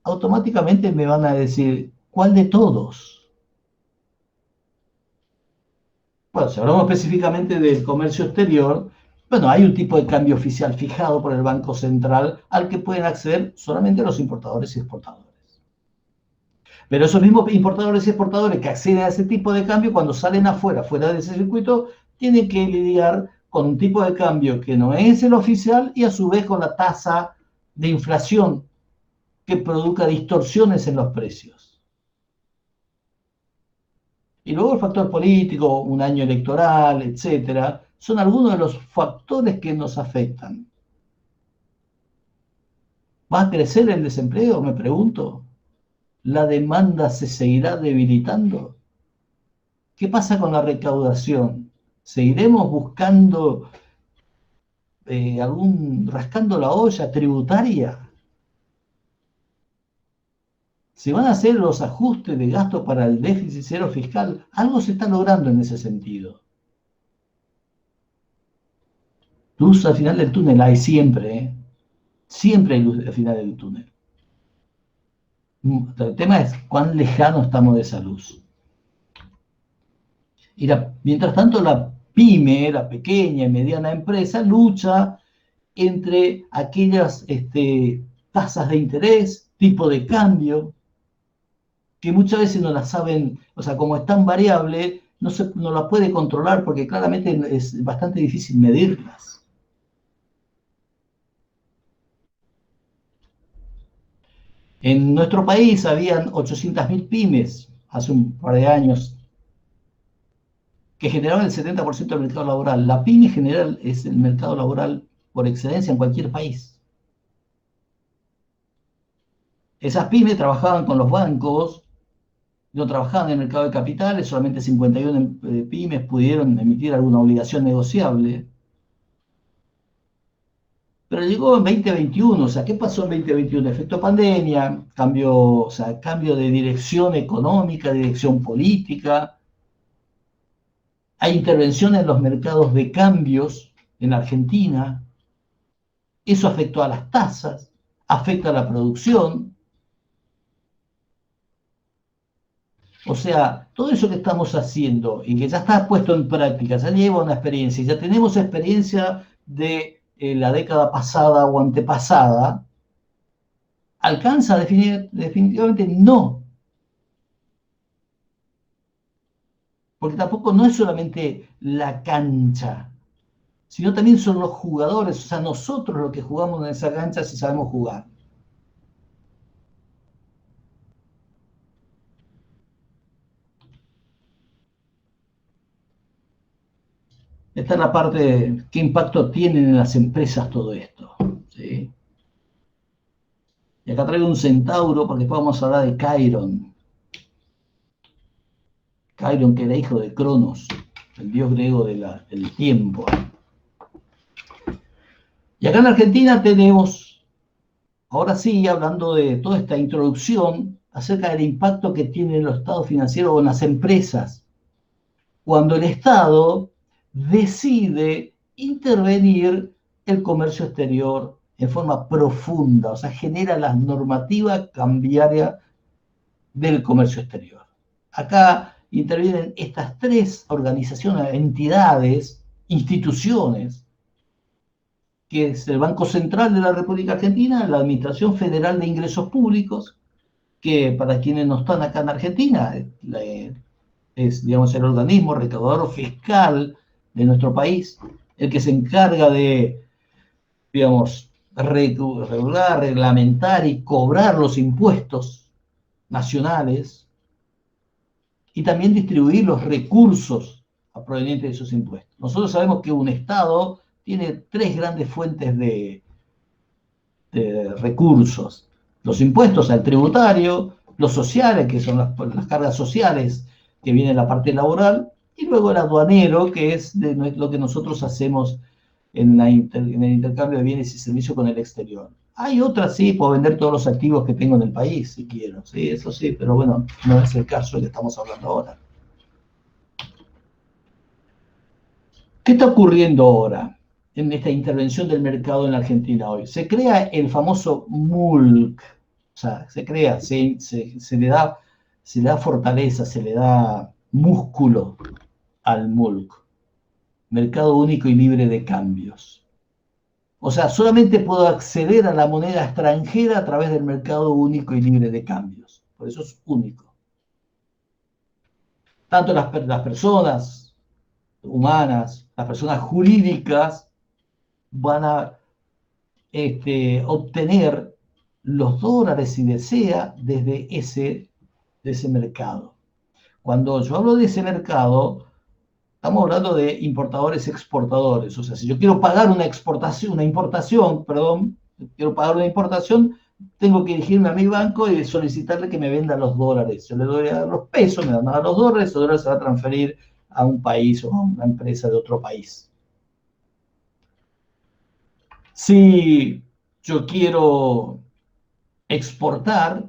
Automáticamente me van a decir, ¿cuál de todos? Bueno, si hablamos específicamente del comercio exterior, bueno, hay un tipo de cambio oficial fijado por el Banco Central al que pueden acceder solamente los importadores y exportadores. Pero esos mismos importadores y exportadores que acceden a ese tipo de cambio, cuando salen afuera, fuera de ese circuito, tienen que lidiar con un tipo de cambio que no es el oficial y a su vez con la tasa de inflación que produzca distorsiones en los precios. Y luego el factor político, un año electoral, etcétera, son algunos de los factores que nos afectan. ¿Va a crecer el desempleo? Me pregunto. ¿La demanda se seguirá debilitando? ¿Qué pasa con la recaudación? ¿Seguiremos buscando rascando la olla tributaria? ¿Se van a hacer los ajustes de gasto para el déficit cero fiscal? Algo se está logrando en ese sentido. Luz al final del túnel hay siempre, ¿eh? Siempre hay luz al final del túnel. El tema es cuán lejano estamos de esa luz. Y mientras tanto, la pyme, la pequeña y mediana empresa, lucha entre aquellas tasas de interés, tipo de cambio, que muchas veces no las saben, o sea, como es tan variable, no la puede controlar porque claramente es bastante difícil medirlas. En nuestro país habían 800.000 pymes hace un par de años que generaban el 70% del mercado laboral. La pyme general es el mercado laboral por excelencia en cualquier país. Esas pymes trabajaban con los bancos, no trabajaban en el mercado de capitales, solamente 51 pymes pudieron emitir alguna obligación negociable. Pero llegó en 2021, o sea, ¿qué pasó en 2021? Efecto pandemia, o sea, cambio de dirección económica, dirección política. Hay intervención en los mercados de cambios en Argentina. Eso afectó a las tasas, afecta a la producción. O sea, todo eso que estamos haciendo y que ya está puesto en práctica, ya lleva una experiencia, ya tenemos experiencia de la década pasada o antepasada, ¿alcanza definitivamente? No, porque tampoco no es solamente la cancha, sino también son los jugadores, o sea, nosotros los que jugamos en esa cancha si sabemos jugar. Esta es la parte de qué impacto tienen en las empresas todo esto. ¿Sí? Y acá traigo un centauro porque después vamos a hablar de Chiron. Chiron, que era hijo de Cronos, el dios griego del tiempo. Y acá en Argentina tenemos, ahora sí, hablando de toda esta introducción acerca del impacto que tienen los estados financieros en las empresas, cuando el Estado decide intervenir el comercio exterior en forma profunda, o sea, genera la normativa cambiaria del comercio exterior. Acá intervienen estas tres organizaciones, entidades, instituciones, que es el Banco Central de la República Argentina, la Administración Federal de Ingresos Públicos, que para quienes no están acá en Argentina, es, digamos, el organismo recaudador fiscal de nuestro país, el que se encarga de, digamos, regular, reglamentar y cobrar los impuestos nacionales y también distribuir los recursos provenientes de esos impuestos. Nosotros sabemos que un Estado tiene tres grandes fuentes de recursos. Los impuestos al tributario, los sociales, que son las cargas sociales que vienen en la parte laboral, y luego el aduanero, que es lo que nosotros hacemos en el intercambio de bienes y servicios con el exterior. Hay otras, sí, puedo vender todos los activos que tengo en el país, si quiero, sí, eso sí, pero bueno, no es el caso del que estamos hablando ahora. ¿Qué está ocurriendo ahora en esta intervención del mercado en la Argentina hoy? Se crea el famoso MULC, o sea, se crea, se le da fortaleza, se le da músculo al MULC, Mercado Único y Libre de Cambios. O sea, solamente puedo acceder a la moneda extranjera a través del Mercado Único y Libre de Cambios. Por eso es único. Tanto las personas humanas, las personas jurídicas, van a obtener los dólares si desea desde de ese mercado. Cuando yo hablo de ese mercado, estamos hablando de importadores exportadores. O sea, si yo quiero pagar una importación, tengo que dirigirme a mi banco y solicitarle que me venda los dólares. Yo le doy a los pesos, me van a dar los dólares se va a transferir a un país o a una empresa de otro país. Si yo quiero exportar,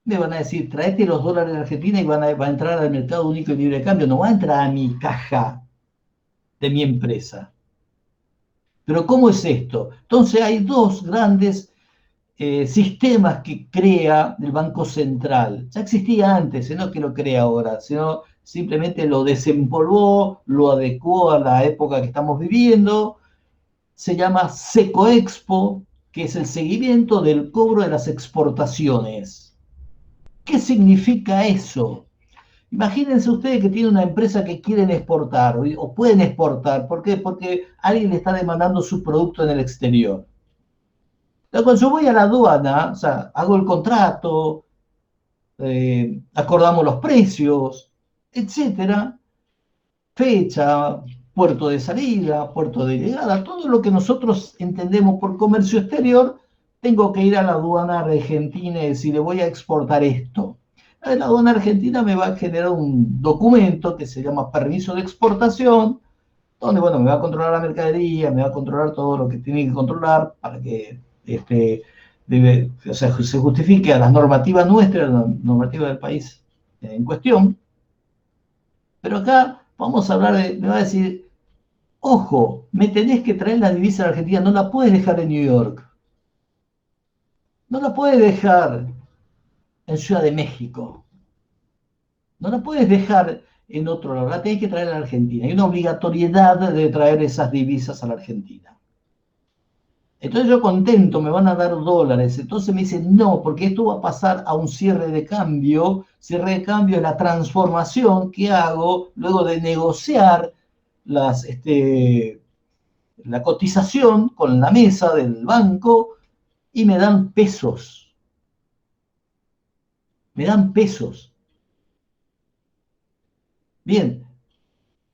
me van a decir, tráete los dólares de Argentina y va a entrar al mercado único y libre de cambio. No va a entrar a mi caja de mi empresa. Pero ¿cómo es esto? Entonces hay dos grandes sistemas que crea el Banco Central. Ya existía antes, no que lo crea ahora, sino simplemente lo desempolvó, lo adecuó a la época que estamos viviendo. Se llama Secoexpo, que es el seguimiento del cobro de las exportaciones. ¿Qué significa eso? Imagínense ustedes que tienen una empresa que quieren exportar o pueden exportar. ¿Por qué? Porque alguien le está demandando su producto en el exterior. Entonces, cuando yo voy a la aduana, o sea, hago el contrato, acordamos los precios, etcétera, fecha, puerto de salida, puerto de llegada, todo lo que nosotros entendemos por comercio exterior, tengo que ir a la aduana argentina y decirle, voy a exportar esto. La aduana argentina me va a generar un documento que se llama permiso de exportación, donde, bueno, me va a controlar la mercadería, me va a controlar todo lo que tiene que controlar para que o sea, se justifique a las normativas nuestras, a las normativas del país en cuestión. Pero acá vamos a hablar me va a decir, ojo, me tenés que traer la divisa de Argentina, no la puedes dejar en New York, no la puedes dejar en Ciudad de México, no la puedes dejar en otro lado, la tenés que traer a la Argentina. Hay una obligatoriedad de traer esas divisas a la Argentina. Entonces yo contento, me van a dar dólares. Entonces me dicen, no, porque esto va a pasar a un cierre de cambio. Cierre de cambio es la transformación que hago luego de negociar la cotización con la mesa del banco y me dan pesos. Me dan pesos. Bien,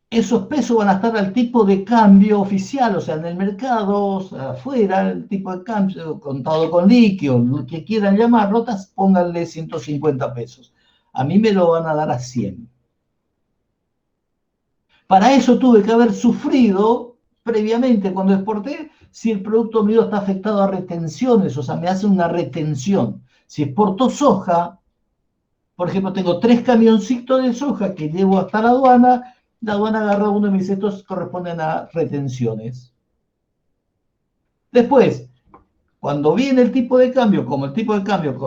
esos pesos van a estar al tipo de cambio oficial, o sea, en el mercado, o sea, afuera, el tipo de cambio, contado con líquido, lo que quieran llamarlo, pónganle 150 pesos. A mí me lo van a dar a 100. Para eso tuve que haber sufrido previamente cuando exporté si el producto mío está afectado a retenciones, o sea, me hacen una retención. Si exporto soja, por ejemplo, tengo 3 camioncitos de soja que llevo hasta la aduana agarra uno y me dice, estos corresponden a retenciones. Después, cuando viene el tipo de cambio, como el tipo de cambio,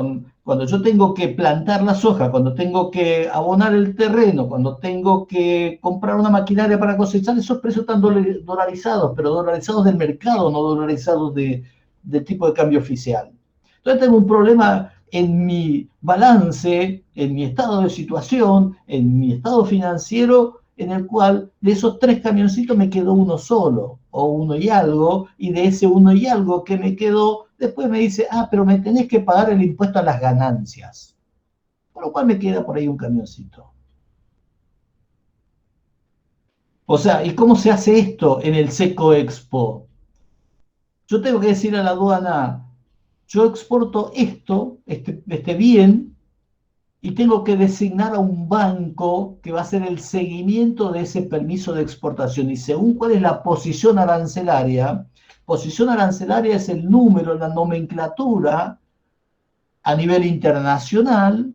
cuando yo tengo que plantar la soja, cuando tengo que abonar el terreno, cuando tengo que comprar una maquinaria para cosechar, esos precios están dolarizados, pero dolarizados del mercado, no dolarizados del tipo de cambio oficial. Entonces tengo un problema en mi balance, en mi estado de situación, en mi estado financiero, en el cual de esos 3 camioncitos me quedó uno solo, o uno y algo, y de ese uno y algo que me quedó, después me dice, pero me tenés que pagar el impuesto a las ganancias. Por lo cual me queda por ahí un camioncito. O sea, ¿y cómo se hace esto en el Secoexpo? Yo tengo que decir a la aduana, yo exporto este bien, y tengo que designar a un banco que va a hacer el seguimiento de ese permiso de exportación. Y según cuál es la posición arancelaria es el número, la nomenclatura a nivel internacional,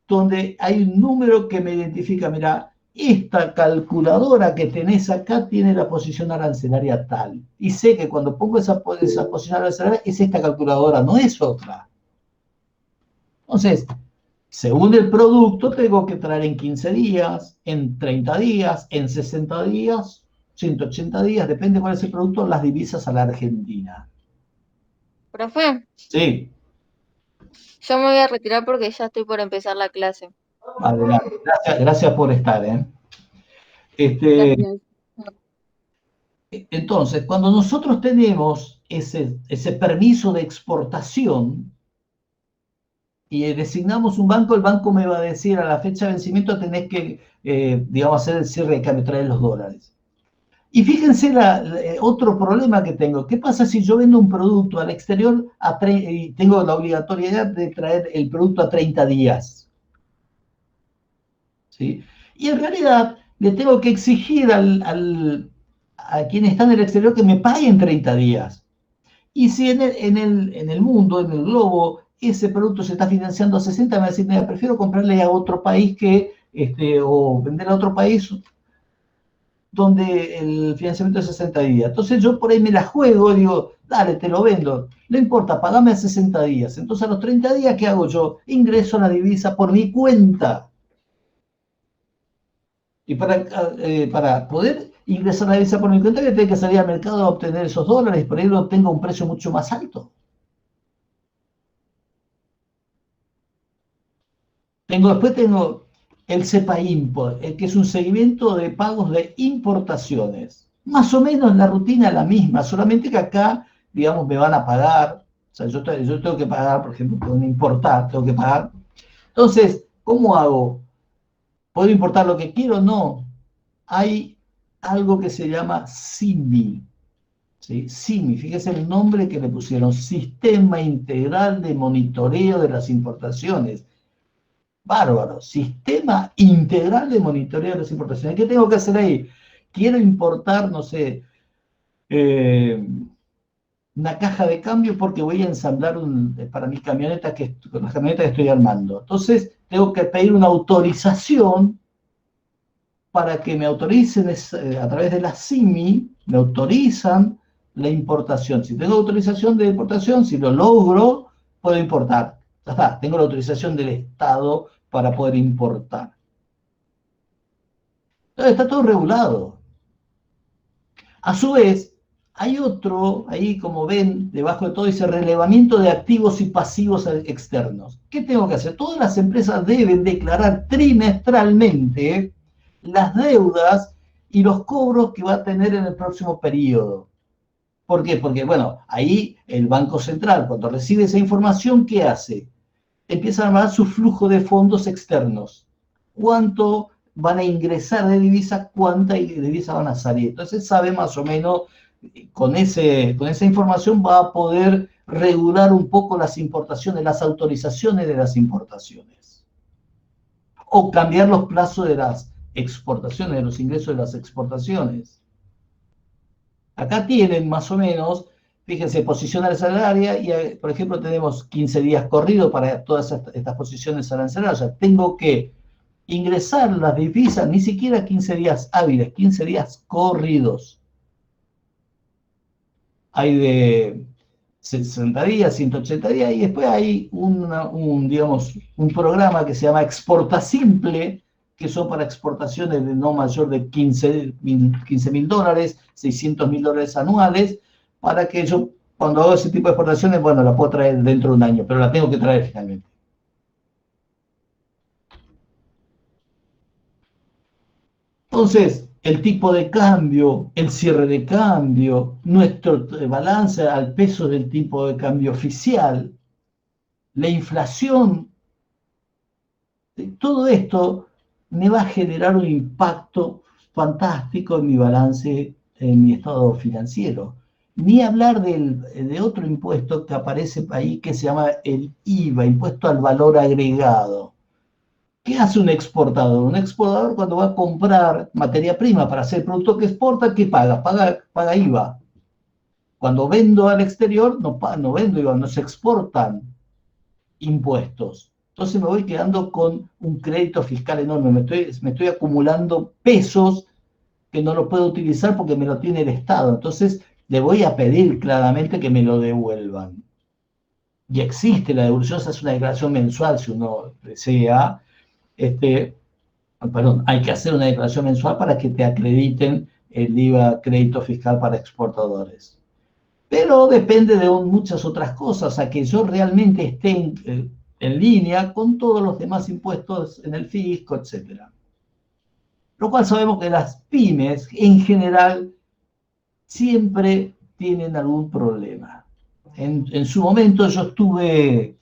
donde hay un número que me identifica, mira, esta calculadora que tenés acá tiene la posición arancelaria tal. Y sé que cuando pongo esa posición arancelaria es esta calculadora, no es otra. Entonces, según el producto, tengo que traer en 15 días, en 30 días, en 60 días, 180 días, depende cuál es el producto, las divisas a la Argentina. Profe, Sí, yo me voy a retirar porque ya estoy por empezar la clase. adelante. Gracias por estar. Gracias. Entonces, cuando nosotros tenemos ese permiso de exportación y designamos un banco, el banco me va a decir a la fecha de vencimiento tenés que, digamos, hacer el cierre de cambio, traer los dólares. Y fíjense otro problema que tengo. ¿Qué pasa si yo vendo un producto al exterior y tengo la obligatoriedad de traer el producto a 30 días? ¿Sí? Y en realidad le tengo que exigir a quienes están en el exterior que me paguen 30 días. Y si en el mundo, en el globo, ese producto se está financiando a 60, me va a decir, mira, prefiero comprarle a otro país o vender a otro país donde el financiamiento es 60 días. Entonces yo por ahí me la juego, digo, dale, te lo vendo, no importa, pagame a 60 días. Entonces a los 30 días, ¿qué hago yo? Ingreso a la divisa por mi cuenta. Y para poder ingresar a la divisa por mi cuenta, voy a tener que salir al mercado a obtener esos dólares, por ahí lo obtengo a un precio mucho más alto. Después tengo el SEPA Import, que es un seguimiento de pagos de importaciones. Más o menos la rutina es la misma, solamente que acá, digamos, me van a pagar. O sea, yo tengo que pagar, por ejemplo, por importar, tengo que pagar. Entonces, ¿cómo hago? ¿Puedo importar lo que quiero? No. Hay algo que se llama SIMI. ¿Sí? SIMI, fíjese el nombre que le pusieron, Sistema Integral de Monitoreo de las Importaciones. Bárbaro, Sistema Integral de Monitoreo de las Importaciones. ¿Qué tengo que hacer ahí? Quiero importar, no sé, una caja de cambio porque voy a ensamblar para mis camionetas, con las camionetas que estoy armando. Entonces, tengo que pedir una autorización para que me autoricen a través de la SIMI, me autorizan la importación. Si tengo autorización de importación, si lo logro, puedo importar. Ya está, tengo la autorización del Estado para poder importar. Entonces, está todo regulado. A su vez, hay otro, ahí como ven, debajo de todo dice relevamiento de activos y pasivos externos. ¿Qué tengo que hacer? Todas las empresas deben declarar trimestralmente las deudas y los cobros que va a tener en el próximo periodo. ¿Por qué? Porque, bueno, ahí el Banco Central, cuando recibe esa información, ¿qué hace? Empieza a armar su flujo de fondos externos. ¿Cuánto van a ingresar de divisa? ¿Cuánta divisa van a salir? Entonces sabe más o menos, con esa información va a poder regular un poco las importaciones, las autorizaciones de las importaciones. O cambiar los plazos de las exportaciones, de los ingresos de las exportaciones. Acá tienen más o menos, fíjense, posición arancelaria y, por ejemplo, tenemos 15 días corridos para todas estas posiciones arancelarias. O sea, tengo que ingresar las divisas, ni siquiera 15 días hábiles, 15 días corridos. Hay de 60 días, 180 días, y después hay un programa que se llama Exporta Simple, que son para exportaciones de no mayor de 15.000 dólares, 600.000 dólares anuales, para que yo, cuando hago ese tipo de exportaciones, bueno, la puedo traer dentro de un año, pero la tengo que traer finalmente. Entonces, el tipo de cambio, el cierre de cambio, nuestro balance al peso del tipo de cambio oficial, la inflación, todo esto me va a generar un impacto fantástico en mi balance, en mi estado financiero. Ni hablar de otro impuesto que aparece ahí que se llama el IVA, impuesto al valor agregado. ¿Qué hace un exportador? Un exportador cuando va a comprar materia prima para hacer el producto que exporta, ¿qué paga? Paga IVA. Cuando vendo al exterior, no vendo IVA, no se exportan impuestos. Entonces me voy quedando con un crédito fiscal enorme. Me estoy acumulando pesos que no lo puedo utilizar porque me lo tiene el Estado. Entonces le voy a pedir claramente que me lo devuelvan. Y existe la devolución, se hace una declaración mensual si uno desea. Hay que hacer una declaración mensual para que te acrediten el IVA, crédito fiscal para exportadores. Pero depende de muchas otras cosas, a que yo realmente esté en línea con todos los demás impuestos en el fisco, etc. Lo cual sabemos que las pymes, en general, siempre tienen algún problema. En su momento yo estuve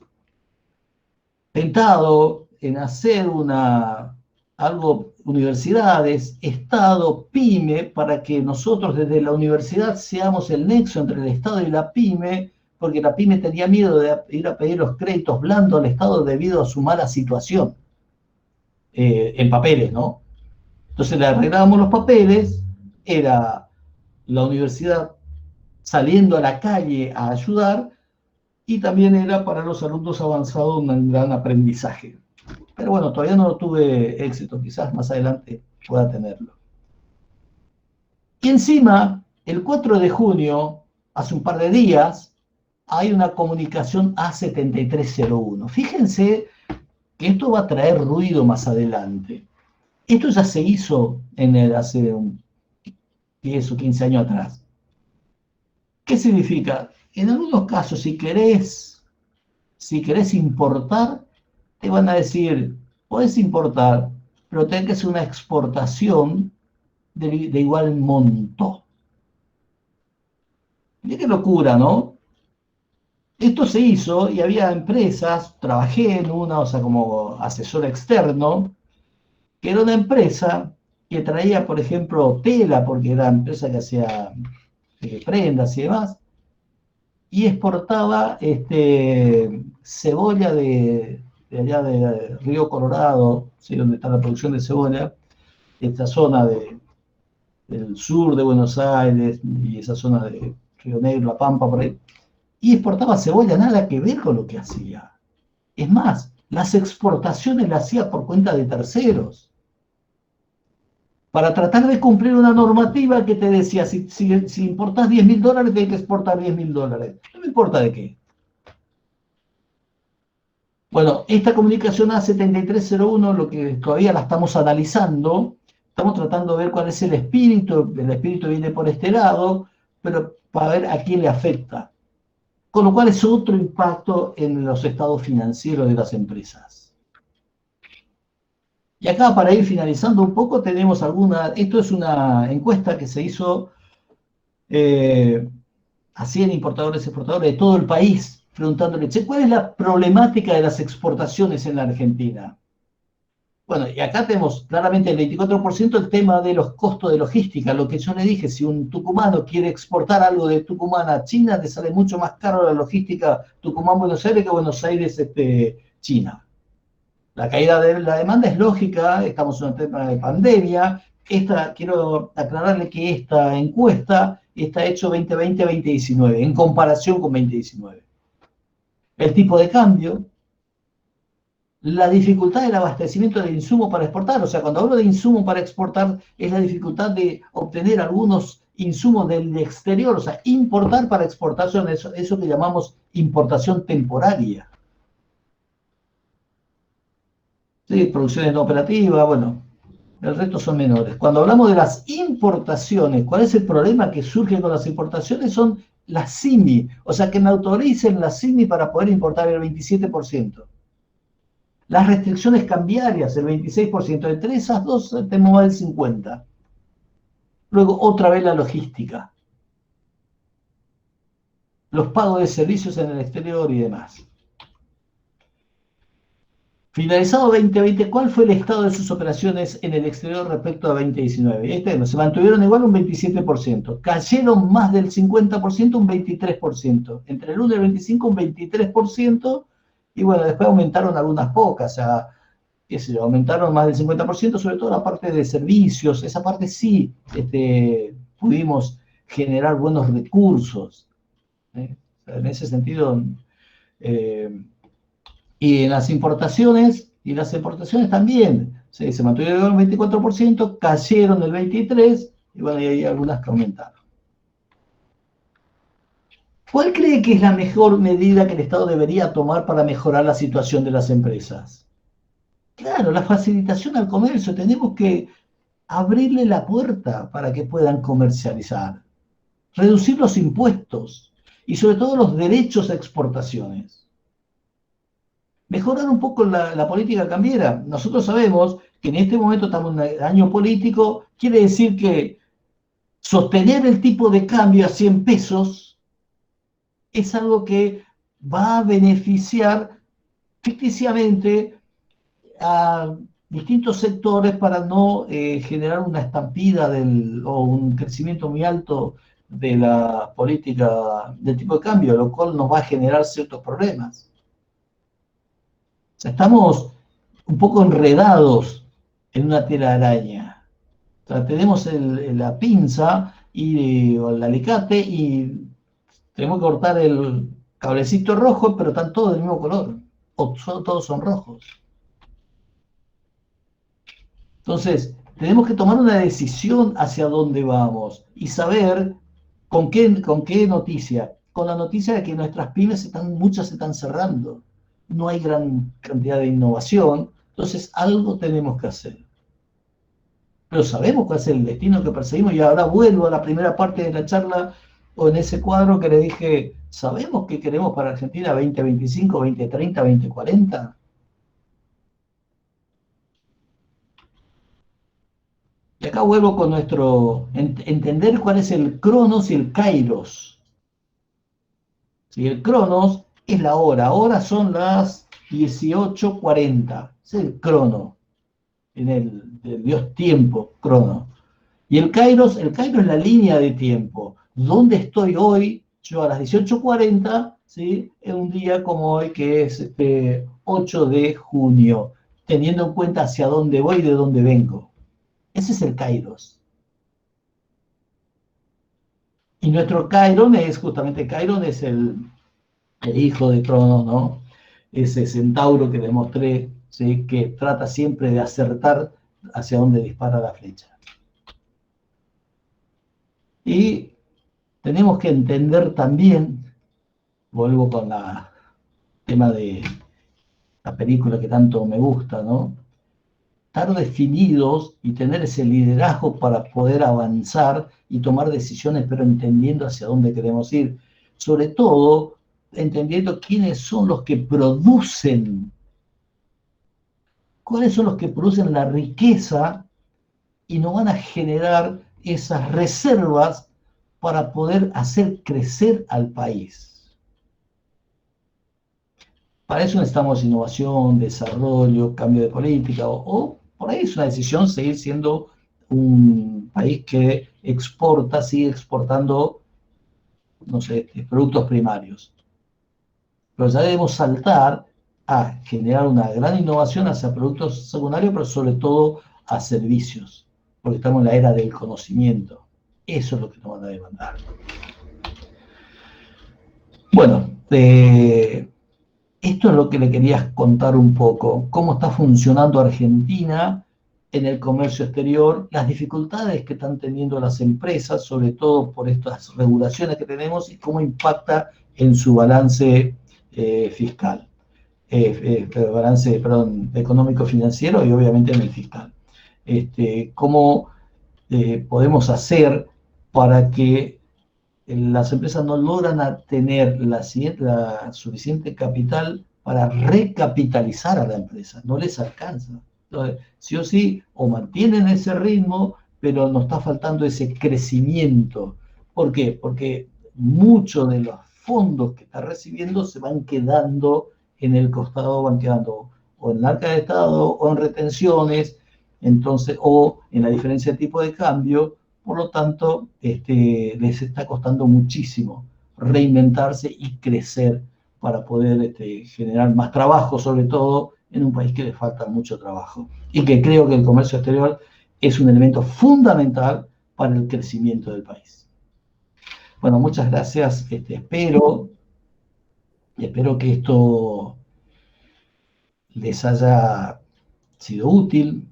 tentado en hacer universidades, Estado, pyme, para que nosotros desde la universidad seamos el nexo entre el Estado y la pyme, porque la pyme tenía miedo de ir a pedir los créditos blandos al Estado debido a su mala situación en papeles, ¿no? Entonces le arreglábamos los papeles, era la universidad saliendo a la calle a ayudar, y también era para los alumnos avanzados un gran aprendizaje. Pero bueno, todavía no tuve éxito, quizás más adelante pueda tenerlo. Y encima, el 4 de junio, hace un par de días, hay una comunicación A7301. Fíjense que esto va a traer ruido más adelante. Esto ya se hizo hace 10 o 15 años atrás. ¿Qué significa? En algunos casos, si querés importar, te van a decir, podés importar, pero tenés que hacer una exportación de igual monto. Mira qué locura, ¿no? Esto se hizo y había empresas, trabajé en una, o sea, como asesor externo, que era una empresa que traía, por ejemplo, tela, porque era una empresa que hacía prendas y demás, y exportaba cebolla de allá de Río Colorado, ¿sí? Donde está la producción de cebolla, esta zona del sur de Buenos Aires y esa zona de Río Negro, La Pampa, por ahí, y exportaba cebolla, nada que ver con lo que hacía. Es más, las exportaciones las hacía por cuenta de terceros, para tratar de cumplir una normativa que te decía, si importás $10.000, tienes que exportar $10.000. No me importa de qué. Bueno, esta comunicación A7301, lo que todavía la estamos analizando, estamos tratando de ver cuál es el espíritu viene por este lado, pero para ver a quién le afecta. Con lo cual es otro impacto en los estados financieros de las empresas. Y acá, para ir finalizando un poco, tenemos esto es una encuesta que se hizo a 100 importadores y exportadores de todo el país, preguntándole, ¿cuál es la problemática de las exportaciones en la Argentina? Bueno, y acá tenemos claramente el 24% el tema de los costos de logística. Lo que yo le dije, si un tucumano quiere exportar algo de Tucumán a China, te sale mucho más caro la logística Tucumán-Buenos Aires que Buenos Aires-China. La caída de la demanda es lógica, estamos en un tema de pandemia. Quiero aclararle que esta encuesta está hecho 2020-2019, en comparación con 2019. El tipo de cambio, la dificultad del abastecimiento de insumos para exportar. O sea, cuando hablo de insumo para exportar, es la dificultad de obtener algunos insumos del exterior, o sea, importar para exportación, eso que llamamos importación temporaria. Sí, producciones no operativas, bueno, el resto son menores. Cuando hablamos de las importaciones, ¿cuál es el problema que surge con las importaciones? Son las CIMI, o sea, que me autoricen las CIMI para poder importar el 27%. Las restricciones cambiarias, el 26%. Entre esas dos tenemos el 50%. Luego, otra vez la logística. Los pagos de servicios en el exterior y demás. Finalizado 2020, ¿cuál fue el estado de sus operaciones en el exterior respecto a 2019? Se mantuvieron igual un 27%. Cayeron más del 50%, un 23%. Entre el 1 y el 25, un 23%. Y bueno, después aumentaron algunas pocas, o sea, qué sé yo, aumentaron más del 50%, sobre todo la parte de servicios. Esa parte sí pudimos generar buenos recursos. En ese sentido, y en las importaciones y las exportaciones también. Sí, se mantuvieron el 24%, cayeron el 23%, y bueno, y hay algunas que aumentaron. ¿Cuál cree que es la mejor medida que el Estado debería tomar para mejorar la situación de las empresas? Claro, la facilitación al comercio. Tenemos que abrirle la puerta para que puedan comercializar. Reducir los impuestos y sobre todo los derechos a exportaciones. Mejorar un poco la política cambiera. Nosotros sabemos que en este momento estamos en un año político, quiere decir que sostener el tipo de cambio a 100 pesos es algo que va a beneficiar ficticiamente a distintos sectores para no generar una estampida o un crecimiento muy alto de la política del tipo de cambio, lo cual nos va a generar ciertos problemas. O sea, estamos un poco enredados en una telaraña. O sea, tenemos la pinza o el alicate y tenemos que cortar el cablecito rojo, pero están todos del mismo color. O todos son rojos. Entonces, tenemos que tomar una decisión hacia dónde vamos y saber con qué noticia? Con la noticia de que nuestras pymes muchas se están cerrando. No hay gran cantidad de innovación, entonces algo tenemos que hacer. Pero sabemos cuál es el destino que perseguimos y ahora vuelvo a la primera parte de la charla o en ese cuadro que le dije, ¿sabemos qué queremos para Argentina 2025, 2030, 2040? Y acá vuelvo con entender cuál es el cronos y el kairos. ¿Sí? El cronos es la hora, ahora son las 18:40, es el crono, en el dios tiempo, crono. Y el kairos es la línea de tiempo. ¿Dónde estoy hoy? Yo a las 18:40, ¿sí? En un día como hoy, que es 8 de junio, teniendo en cuenta hacia dónde voy y de dónde vengo. Ese es el kairos. Y nuestro Chiron es justamente, Chiron es el hijo de Cronos, ¿no? Ese centauro que demostré, ¿sí? Que trata siempre de acertar hacia dónde dispara la flecha. Y tenemos que entender también, vuelvo con el tema de la película que tanto me gusta, ¿no? Estar definidos y tener ese liderazgo para poder avanzar y tomar decisiones, pero entendiendo hacia dónde queremos ir. Sobre todo, entendiendo quiénes son los que producen, cuáles son los que producen la riqueza y nos van a generar esas reservas para poder hacer crecer al país. Para eso necesitamos innovación, desarrollo, cambio de política, o por ahí es una decisión seguir siendo un país que exporta, sigue exportando, no sé, productos primarios. Pero ya debemos saltar a generar una gran innovación hacia productos secundarios, pero sobre todo a servicios, porque estamos en la era del conocimiento. Eso es lo que nos van a demandar. Bueno, esto es lo que le quería contar un poco, cómo está funcionando Argentina en el comercio exterior, las dificultades que están teniendo las empresas, sobre todo por estas regulaciones que tenemos y cómo impacta en su balance fiscal, balance, perdón, económico-financiero y obviamente en el fiscal. Cómo podemos hacer para que las empresas no logran tener la suficiente capital para recapitalizar a la empresa, no les alcanza. Entonces, sí o sí, o mantienen ese ritmo, pero nos está faltando ese crecimiento. ¿Por qué? Porque muchos de los fondos que está recibiendo se van quedando en el costado, van quedando o en el arca de Estado o en retenciones, entonces, o en la diferencia de tipo de cambio. Por lo tanto, les está costando muchísimo reinventarse y crecer para poder generar más trabajo, sobre todo en un país que le falta mucho trabajo. Y que creo que el comercio exterior es un elemento fundamental para el crecimiento del país. Bueno, muchas gracias. Espero que esto les haya sido útil.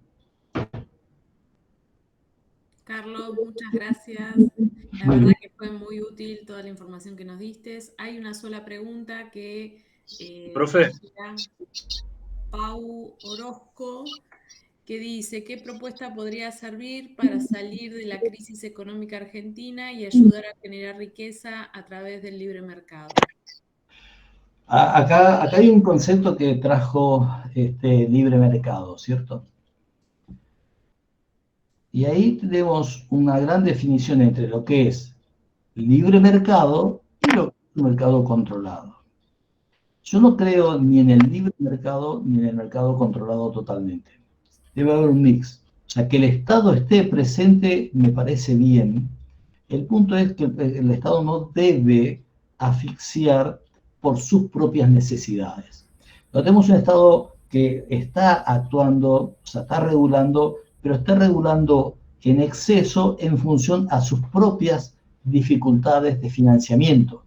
Carlos, muchas gracias. La verdad que fue muy útil toda la información que nos diste. Hay una sola pregunta que Profe. Pau Orozco, que dice, ¿qué propuesta podría servir para salir de la crisis económica argentina y ayudar a generar riqueza a través del libre mercado? Acá hay un concepto que trajo libre mercado, ¿cierto? Y ahí tenemos una gran definición entre lo que es libre mercado y lo que es un mercado controlado. Yo no creo ni en el libre mercado ni en el mercado controlado totalmente. Debe haber un mix. O sea, que el Estado esté presente me parece bien. El punto es que el Estado no debe asfixiar por sus propias necesidades. No tenemos un Estado que está actuando, o sea, está regulando, pero está regulando en exceso en función a sus propias dificultades de financiamiento,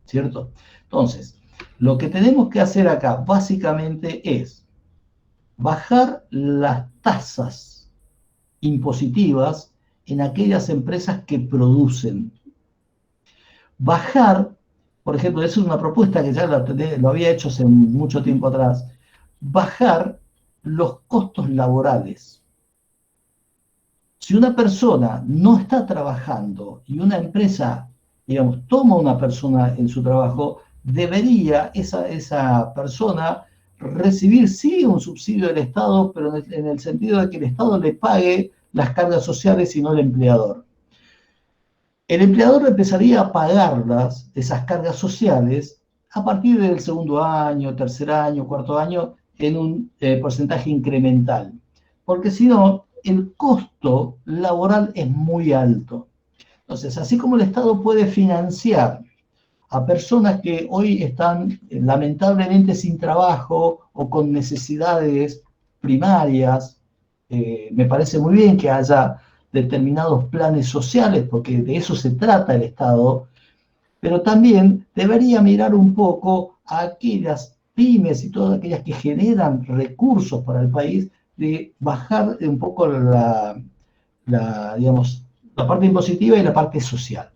¿cierto? Entonces, lo que tenemos que hacer acá básicamente es bajar las tasas impositivas en aquellas empresas que producen. bajar, por ejemplo, esa es una propuesta que ya lo había hecho hace mucho tiempo atrás, bajar los costos laborales. Si una persona no está trabajando y una empresa, digamos, toma a una persona en su trabajo, debería esa persona recibir, sí, un subsidio del Estado, pero en el sentido de que el Estado le pague las cargas sociales y no el empleador. El empleador empezaría a pagarlas, esas cargas sociales, a partir del segundo año, tercer año, cuarto año, en un porcentaje incremental. Porque si no, el costo laboral es muy alto. Entonces, así como el Estado puede financiar a personas que hoy están lamentablemente sin trabajo o con necesidades primarias, me parece muy bien que haya determinados planes sociales, porque de eso se trata el Estado, pero también debería mirar un poco a aquellas pymes y todas aquellas que generan recursos para el país, de bajar un poco digamos, la parte impositiva y la parte social.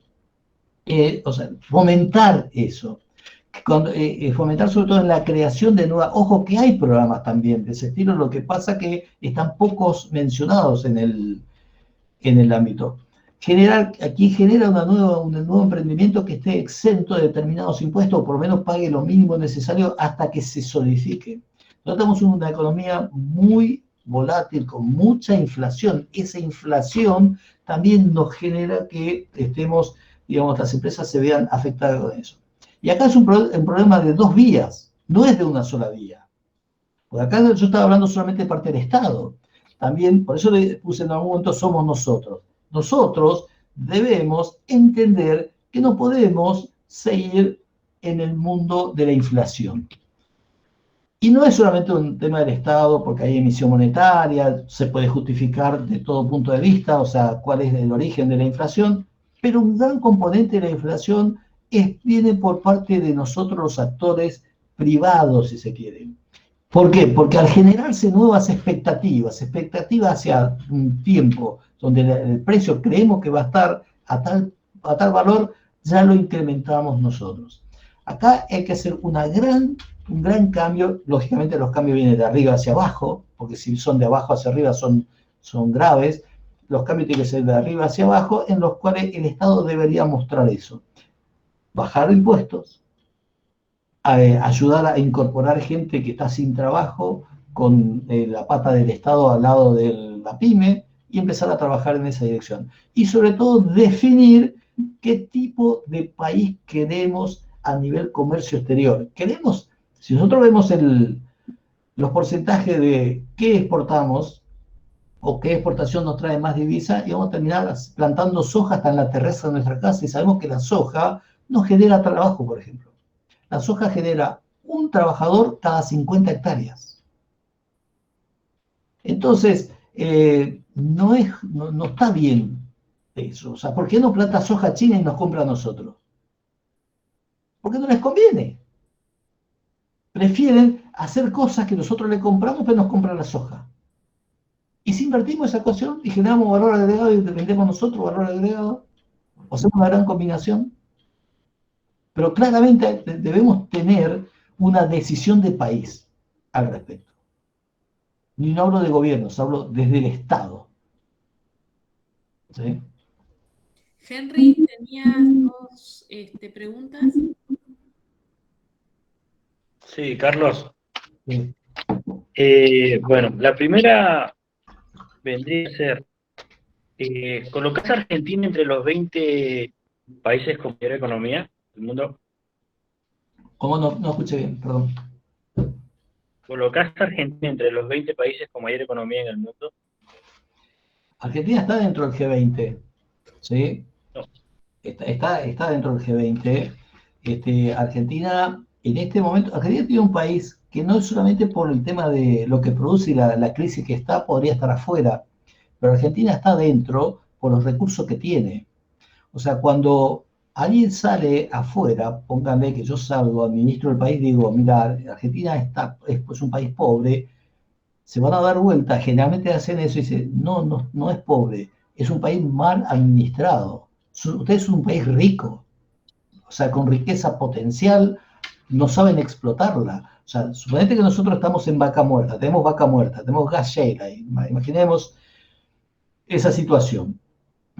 O sea, fomentar eso. Fomentar sobre todo en la creación de nuevas. Ojo que hay programas también de ese estilo, lo que pasa que están pocos mencionados en el ámbito. Aquí genera un nuevo emprendimiento que esté exento de determinados impuestos, o por lo menos pague lo mínimo necesario hasta que se solidifique. Nosotros estamos en una economía muy volátil, con mucha inflación. Esa inflación también nos genera que estemos, digamos, las empresas se vean afectadas con eso. Y acá es un problema de dos vías, no es de una sola vía. Porque acá yo estaba hablando solamente de parte del Estado. También, por eso le puse en algún momento, somos nosotros. Nosotros debemos entender que no podemos seguir en el mundo de la inflación. Y no es solamente un tema del Estado, porque hay emisión monetaria, se puede justificar de todo punto de vista, o sea, cuál es el origen de la inflación, pero un gran componente de la inflación viene por parte de nosotros los actores privados, si se quiere. ¿Por qué? Porque al generarse nuevas expectativas hacia un tiempo donde el precio creemos que va a estar a tal valor, ya lo incrementamos nosotros. Acá hay que hacer un gran cambio. Lógicamente los cambios vienen de arriba hacia abajo, porque si son de abajo hacia arriba son graves. Los cambios tienen que ser de arriba hacia abajo, en los cuales el Estado debería mostrar eso. Bajar impuestos, ayudar a incorporar gente que está sin trabajo con la pata del Estado al lado de la pyme y empezar a trabajar en esa dirección. Y sobre todo definir qué tipo de país queremos a nivel comercio exterior. Si nosotros vemos los porcentajes de qué exportamos o qué exportación nos trae más divisa, y vamos a terminar plantando soja hasta en la terraza de nuestra casa, y sabemos que la soja no genera trabajo, por ejemplo. La soja genera un trabajador cada 50 hectáreas. Entonces, no está bien eso. O sea, ¿por qué no planta soja china y nos compra a nosotros? Porque no les conviene. Prefieren hacer cosas que nosotros le compramos, pero nos compran la soja. Y si invertimos esa ecuación y generamos valor agregado y vendemos nosotros valor agregado, o hacemos una gran combinación. Pero claramente debemos tener una decisión de país al respecto. Ni no hablo de gobiernos, hablo desde el Estado. ¿Sí? Henry, tenías dos preguntas. Sí, Carlos. Sí. Bueno, la primera vendría a ser, ¿colocás a Argentina entre los 20 países con mayor economía del mundo? ¿Cómo no escuché bien? Perdón. ¿Colocás a Argentina entre los 20 países con mayor economía en el mundo? Argentina está dentro del G20, ¿sí? No. Está dentro del G20. Argentina, en este momento, Argentina tiene un país que no es solamente por el tema de lo que produce y la crisis que está, podría estar afuera, pero Argentina está dentro por los recursos que tiene. O sea, cuando alguien sale afuera, pónganle que yo salgo, administro el país, digo, mira, Argentina es un país pobre, se van a dar vuelta, generalmente hacen eso y dicen, no es pobre, es un país mal administrado. Usted es un país rico. o sea, con riqueza potencial, no saben explotarla. O sea, suponete que nosotros estamos en vaca muerta, tenemos gas shale ahí, imaginemos esa situación.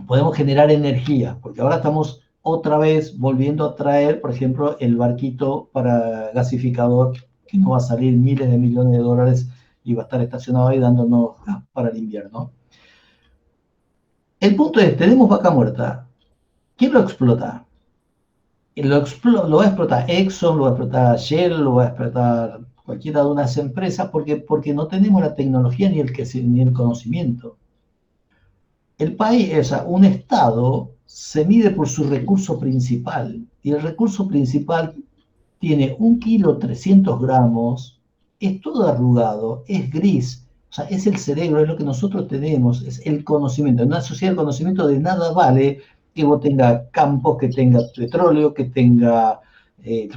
Podemos generar energía, porque ahora estamos otra vez volviendo a traer, por ejemplo, el barquito para gasificador, que nos va a salir miles de millones de dólares y va a estar estacionado ahí dándonos gas para el invierno. El punto es, tenemos vaca muerta, ¿quién lo explota? Lo va a explotar Exxon, lo va a explotar Shell, lo va a explotar cualquiera de unas empresas, porque no tenemos la tecnología ni el conocimiento. El país, o sea, un estado se mide por su recurso principal, y el recurso principal tiene 1 kilo 300 gramos, es todo arrugado, es gris, o sea, es el cerebro, es lo que nosotros tenemos, es el conocimiento. En una sociedad el conocimiento de nada vale que vos tengas campos, que tenga petróleo, que tenga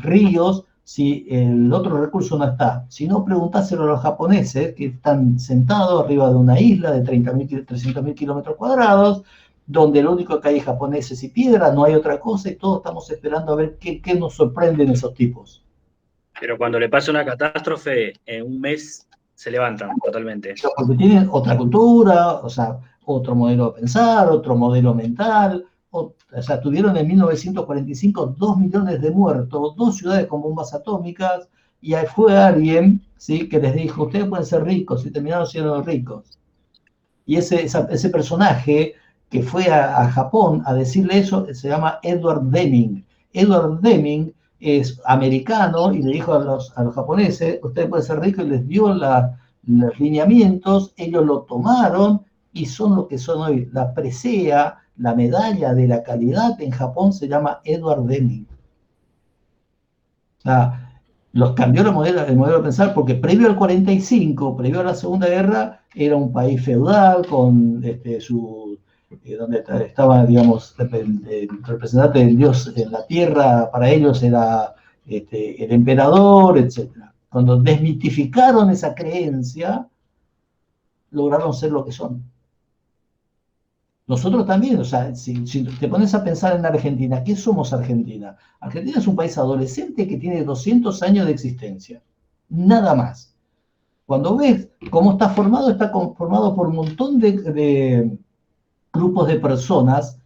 ríos, si el otro recurso no está. Si no, preguntáselo a los japoneses que están sentados arriba de una isla de 300.000 kilómetros cuadrados, donde lo único que hay es japoneses y piedra, no hay otra cosa, y todos estamos esperando a ver qué nos sorprenden esos tipos. Pero cuando le pasa una catástrofe, en un mes se levantan totalmente. Porque tienen otra cultura, o sea, otro modelo de pensar, otro modelo mental. O sea, tuvieron en 1945 2 millones de muertos, 2 ciudades con bombas atómicas, y ahí fue alguien, ¿sí?, que les dijo, ustedes pueden ser ricos, y terminaron siendo ricos. Y ese personaje que fue a Japón a decirle eso se llama Edward Deming. Edward Deming es americano y le dijo a los japoneses, ustedes pueden ser ricos, y les dio los lineamientos, ellos lo tomaron y son lo que son hoy. La presea, la medalla de la calidad en Japón se llama Edward Deming. O sea, los cambió el modelo de pensar, porque previo al 45, previo a la Segunda Guerra, era un país feudal con donde estaba, digamos, el representante del dios en la tierra, para ellos era el emperador, etc. Cuando desmitificaron esa creencia, lograron ser lo que son. Nosotros también, o sea, si te pones a pensar en Argentina, ¿qué somos Argentina? Argentina es un país adolescente que tiene 200 años de existencia, nada más. Cuando ves cómo está conformado por un montón de grupos de personas,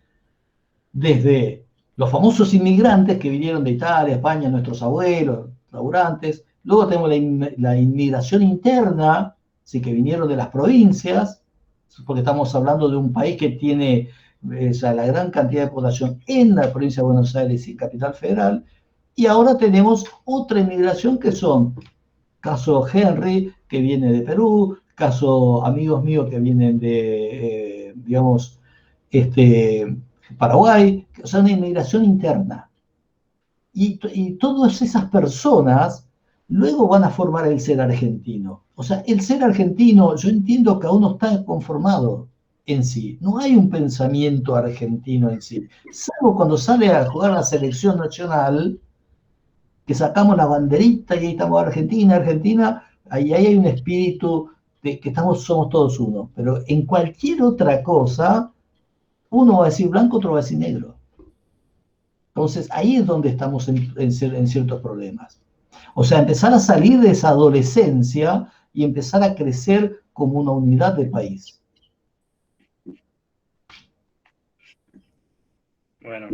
desde los famosos inmigrantes que vinieron de Italia, España, nuestros abuelos, laburantes, luego tenemos la inmigración interna, sí, que vinieron de las provincias, porque estamos hablando de un país que tiene la gran cantidad de población en la provincia de Buenos Aires y Capital Federal, y ahora tenemos otra inmigración que son, caso Henry, que viene de Perú, caso amigos míos que vienen de, digamos, Paraguay, o sea, una inmigración interna. Y todas esas personas luego van a formar el ser argentino. O sea, el ser argentino, yo entiendo que aún no está conformado en sí. No hay un pensamiento argentino en sí. Salvo cuando sale a jugar la selección nacional, que sacamos la banderita y ahí estamos Argentina, ahí hay un espíritu de que somos todos uno. Pero en cualquier otra cosa, uno va a decir blanco, otro va a decir negro. Entonces, ahí es donde estamos en ciertos problemas. O sea, empezar a salir de esa adolescencia y empezar a crecer como una unidad de país. Bueno,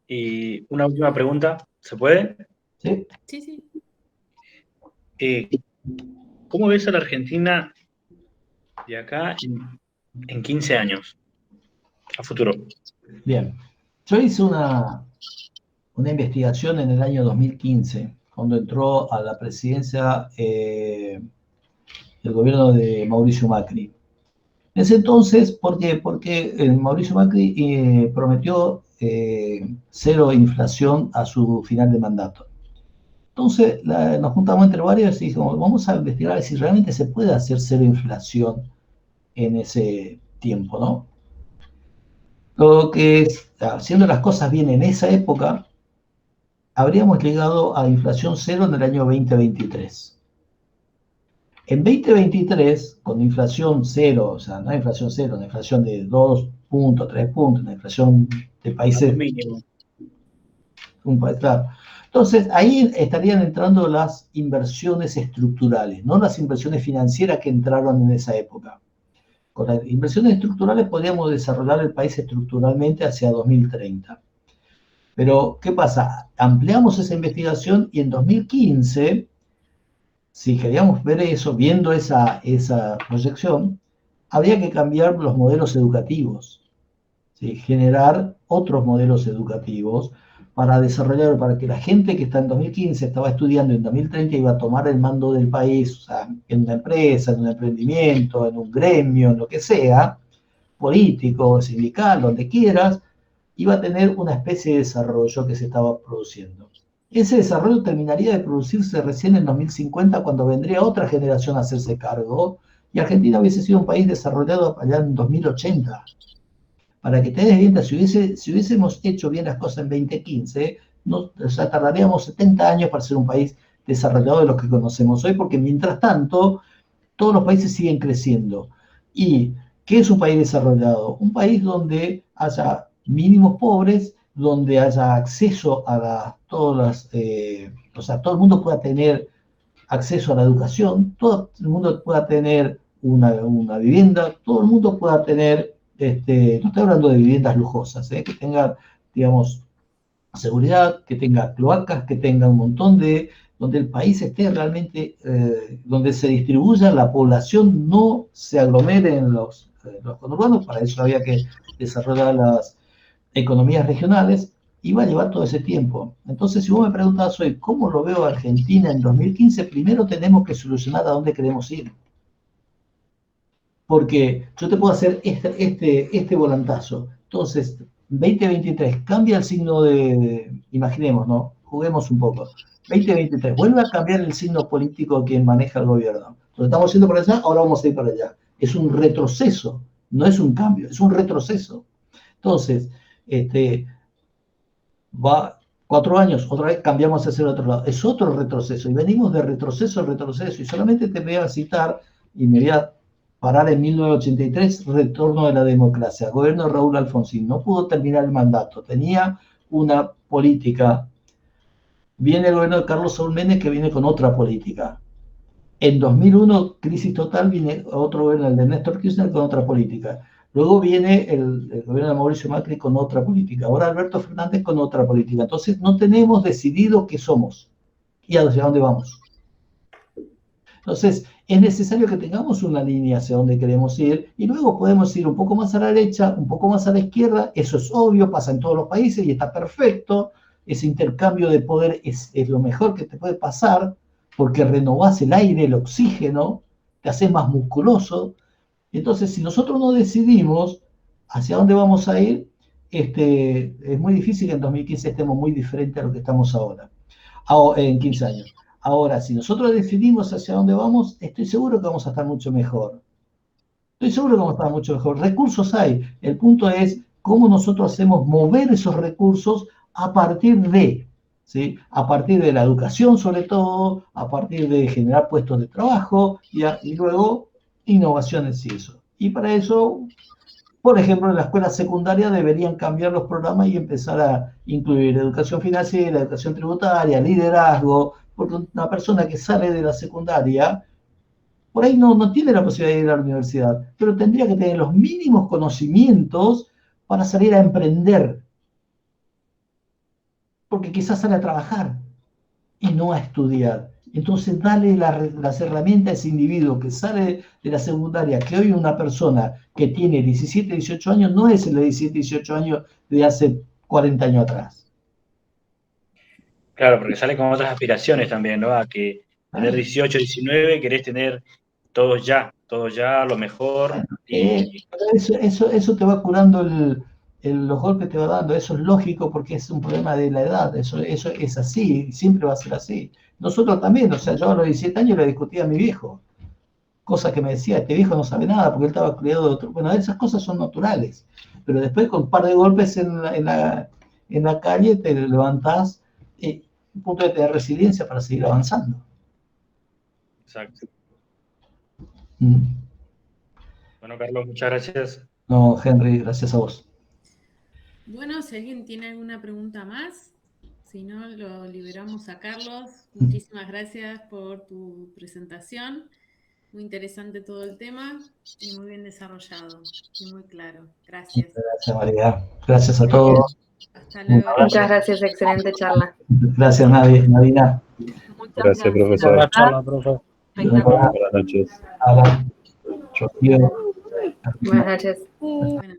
y una última pregunta, ¿se puede? Sí. Sí. ¿Cómo ves a la Argentina de acá en 15 años, a futuro? Bien, yo hice una investigación en el año 2015, cuando entró a la presidencia el gobierno de Mauricio Macri. En ese entonces, ¿por qué? Porque Mauricio Macri prometió cero inflación a su final de mandato. Entonces nos juntamos entre varios y dijimos, vamos a investigar si realmente se puede hacer cero inflación en ese tiempo, ¿no? Lo que, haciendo las cosas bien en esa época, habríamos llegado a inflación cero en el año 2023. En 2023, con inflación cero, o sea, no inflación cero, una inflación de 2 puntos, 3 puntos, una inflación de países... un país, claro. Entonces, ahí estarían entrando las inversiones estructurales, no las inversiones financieras que entraron en esa época. Con las inversiones estructurales podríamos desarrollar el país estructuralmente hacia 2030. Pero, ¿qué pasa? Ampliamos esa investigación y en 2015, si queríamos ver eso, viendo esa proyección, habría que cambiar los modelos educativos, ¿sí? Generar otros modelos educativos para desarrollar, para que la gente que está en 2015 estaba estudiando en 2030 iba a tomar el mando del país, o sea, en una empresa, en un emprendimiento, en un gremio, en lo que sea, político, sindical, donde quieras, iba a tener una especie de desarrollo que se estaba produciendo. Ese desarrollo terminaría de producirse recién en 2050, cuando vendría otra generación a hacerse cargo, y Argentina hubiese sido un país desarrollado allá en 2080. Para que te des cuenta, si hubiésemos hecho bien las cosas en 2015, no, o sea, tardaríamos 70 años para ser un país desarrollado de los que conocemos hoy, porque mientras tanto, todos los países siguen creciendo. ¿Y qué es un país desarrollado? Un país donde haya mínimos pobres, donde haya acceso a todas las, o sea, todo el mundo pueda tener acceso a la educación, todo el mundo pueda tener una vivienda, todo el mundo pueda tener, no estoy hablando de viviendas lujosas, que tenga, digamos, seguridad, que tenga cloacas, que tenga un montón de, donde el país esté realmente, donde se distribuya la población, no se aglomere en los conurbanos. Para eso había que desarrollar las economías regionales, y va a llevar todo ese tiempo. Entonces, si vos me preguntas hoy cómo lo veo a Argentina en 2015, primero tenemos que solucionar a dónde queremos ir. Porque yo te puedo hacer este volantazo. Entonces, 2023, cambia el signo imaginemos, ¿no? Juguemos un poco. 2023, vuelve a cambiar el signo político quien maneja el gobierno. Entonces, estamos yendo para allá, ahora vamos a ir para allá. Es un retroceso, no es un cambio, es un retroceso. Entonces, va 4 años, otra vez cambiamos hacia el otro lado. Es otro retroceso, y venimos de retroceso a retroceso, y solamente te voy a citar, y me voy a parar en 1983, retorno de la democracia. Gobierno de Raúl Alfonsín, no pudo terminar el mandato, tenía una política. Viene el gobierno de Carlos Saúl Menem, que viene con otra política. En 2001, crisis total, viene otro gobierno, el de Néstor Kirchner, con otra política. Luego viene el gobierno de Mauricio Macri con otra política. Ahora Alberto Fernández con otra política. Entonces, no tenemos decidido qué somos y hacia dónde vamos. Entonces, es necesario que tengamos una línea hacia dónde queremos ir, y luego podemos ir un poco más a la derecha, un poco más a la izquierda. Eso es obvio, pasa en todos los países y está perfecto. Ese intercambio de poder es lo mejor que te puede pasar, porque renovás el aire, el oxígeno, te haces más musculoso. Entonces, si nosotros no decidimos hacia dónde vamos a ir, es muy difícil que en 2015 estemos muy diferentes a lo que estamos ahora, en 15 años. Ahora, si nosotros decidimos hacia dónde vamos, estoy seguro que vamos a estar mucho mejor. Estoy seguro que vamos a estar mucho mejor. Recursos hay. El punto es cómo nosotros hacemos mover esos recursos a partir de, ¿sí? A partir de la educación, sobre todo, a partir de generar puestos de trabajo, y luego innovaciones y eso. Y para eso, por ejemplo, en la escuela secundaria deberían cambiar los programas y empezar a incluir educación financiera, educación tributaria, liderazgo, porque una persona que sale de la secundaria, por ahí no tiene la posibilidad de ir a la universidad, pero tendría que tener los mínimos conocimientos para salir a emprender, porque quizás sale a trabajar y no a estudiar. Entonces, dale las herramientas a ese individuo que sale de la secundaria, que hoy una persona que tiene 17, 18 años no es el de 17, 18 años de hace 40 años atrás. Claro, porque sale con otras aspiraciones también, ¿no? A que tener 18, 19, querés tener todo ya, lo mejor. Eso te va curando los golpes te va dando. Eso es lógico, porque es un problema de la edad. Eso es así, siempre va a ser así. Nosotros también, o sea, yo a los 17 años le discutía a mi viejo, cosa que me decía, este viejo no sabe nada porque él estaba criado de otro. Bueno, esas cosas son naturales, pero después con un par de golpes en la calle te levantás, un punto de tener resiliencia para seguir avanzando. Exacto. Bueno, Carlos, muchas gracias. No, Henry, gracias a vos. Bueno, si alguien tiene alguna pregunta más, Si no, lo liberamos a Carlos. Muchísimas gracias por tu presentación. Muy interesante todo el tema y muy bien desarrollado y muy claro. Gracias. Gracias, María. Gracias a todos. Hasta luego. Muchas gracias, excelente charla. Gracias, Marina. Muchas Gracias, profesor. Buena charla, profe. Buenas noches. Alan, Chofío. Buenas noches. Buenas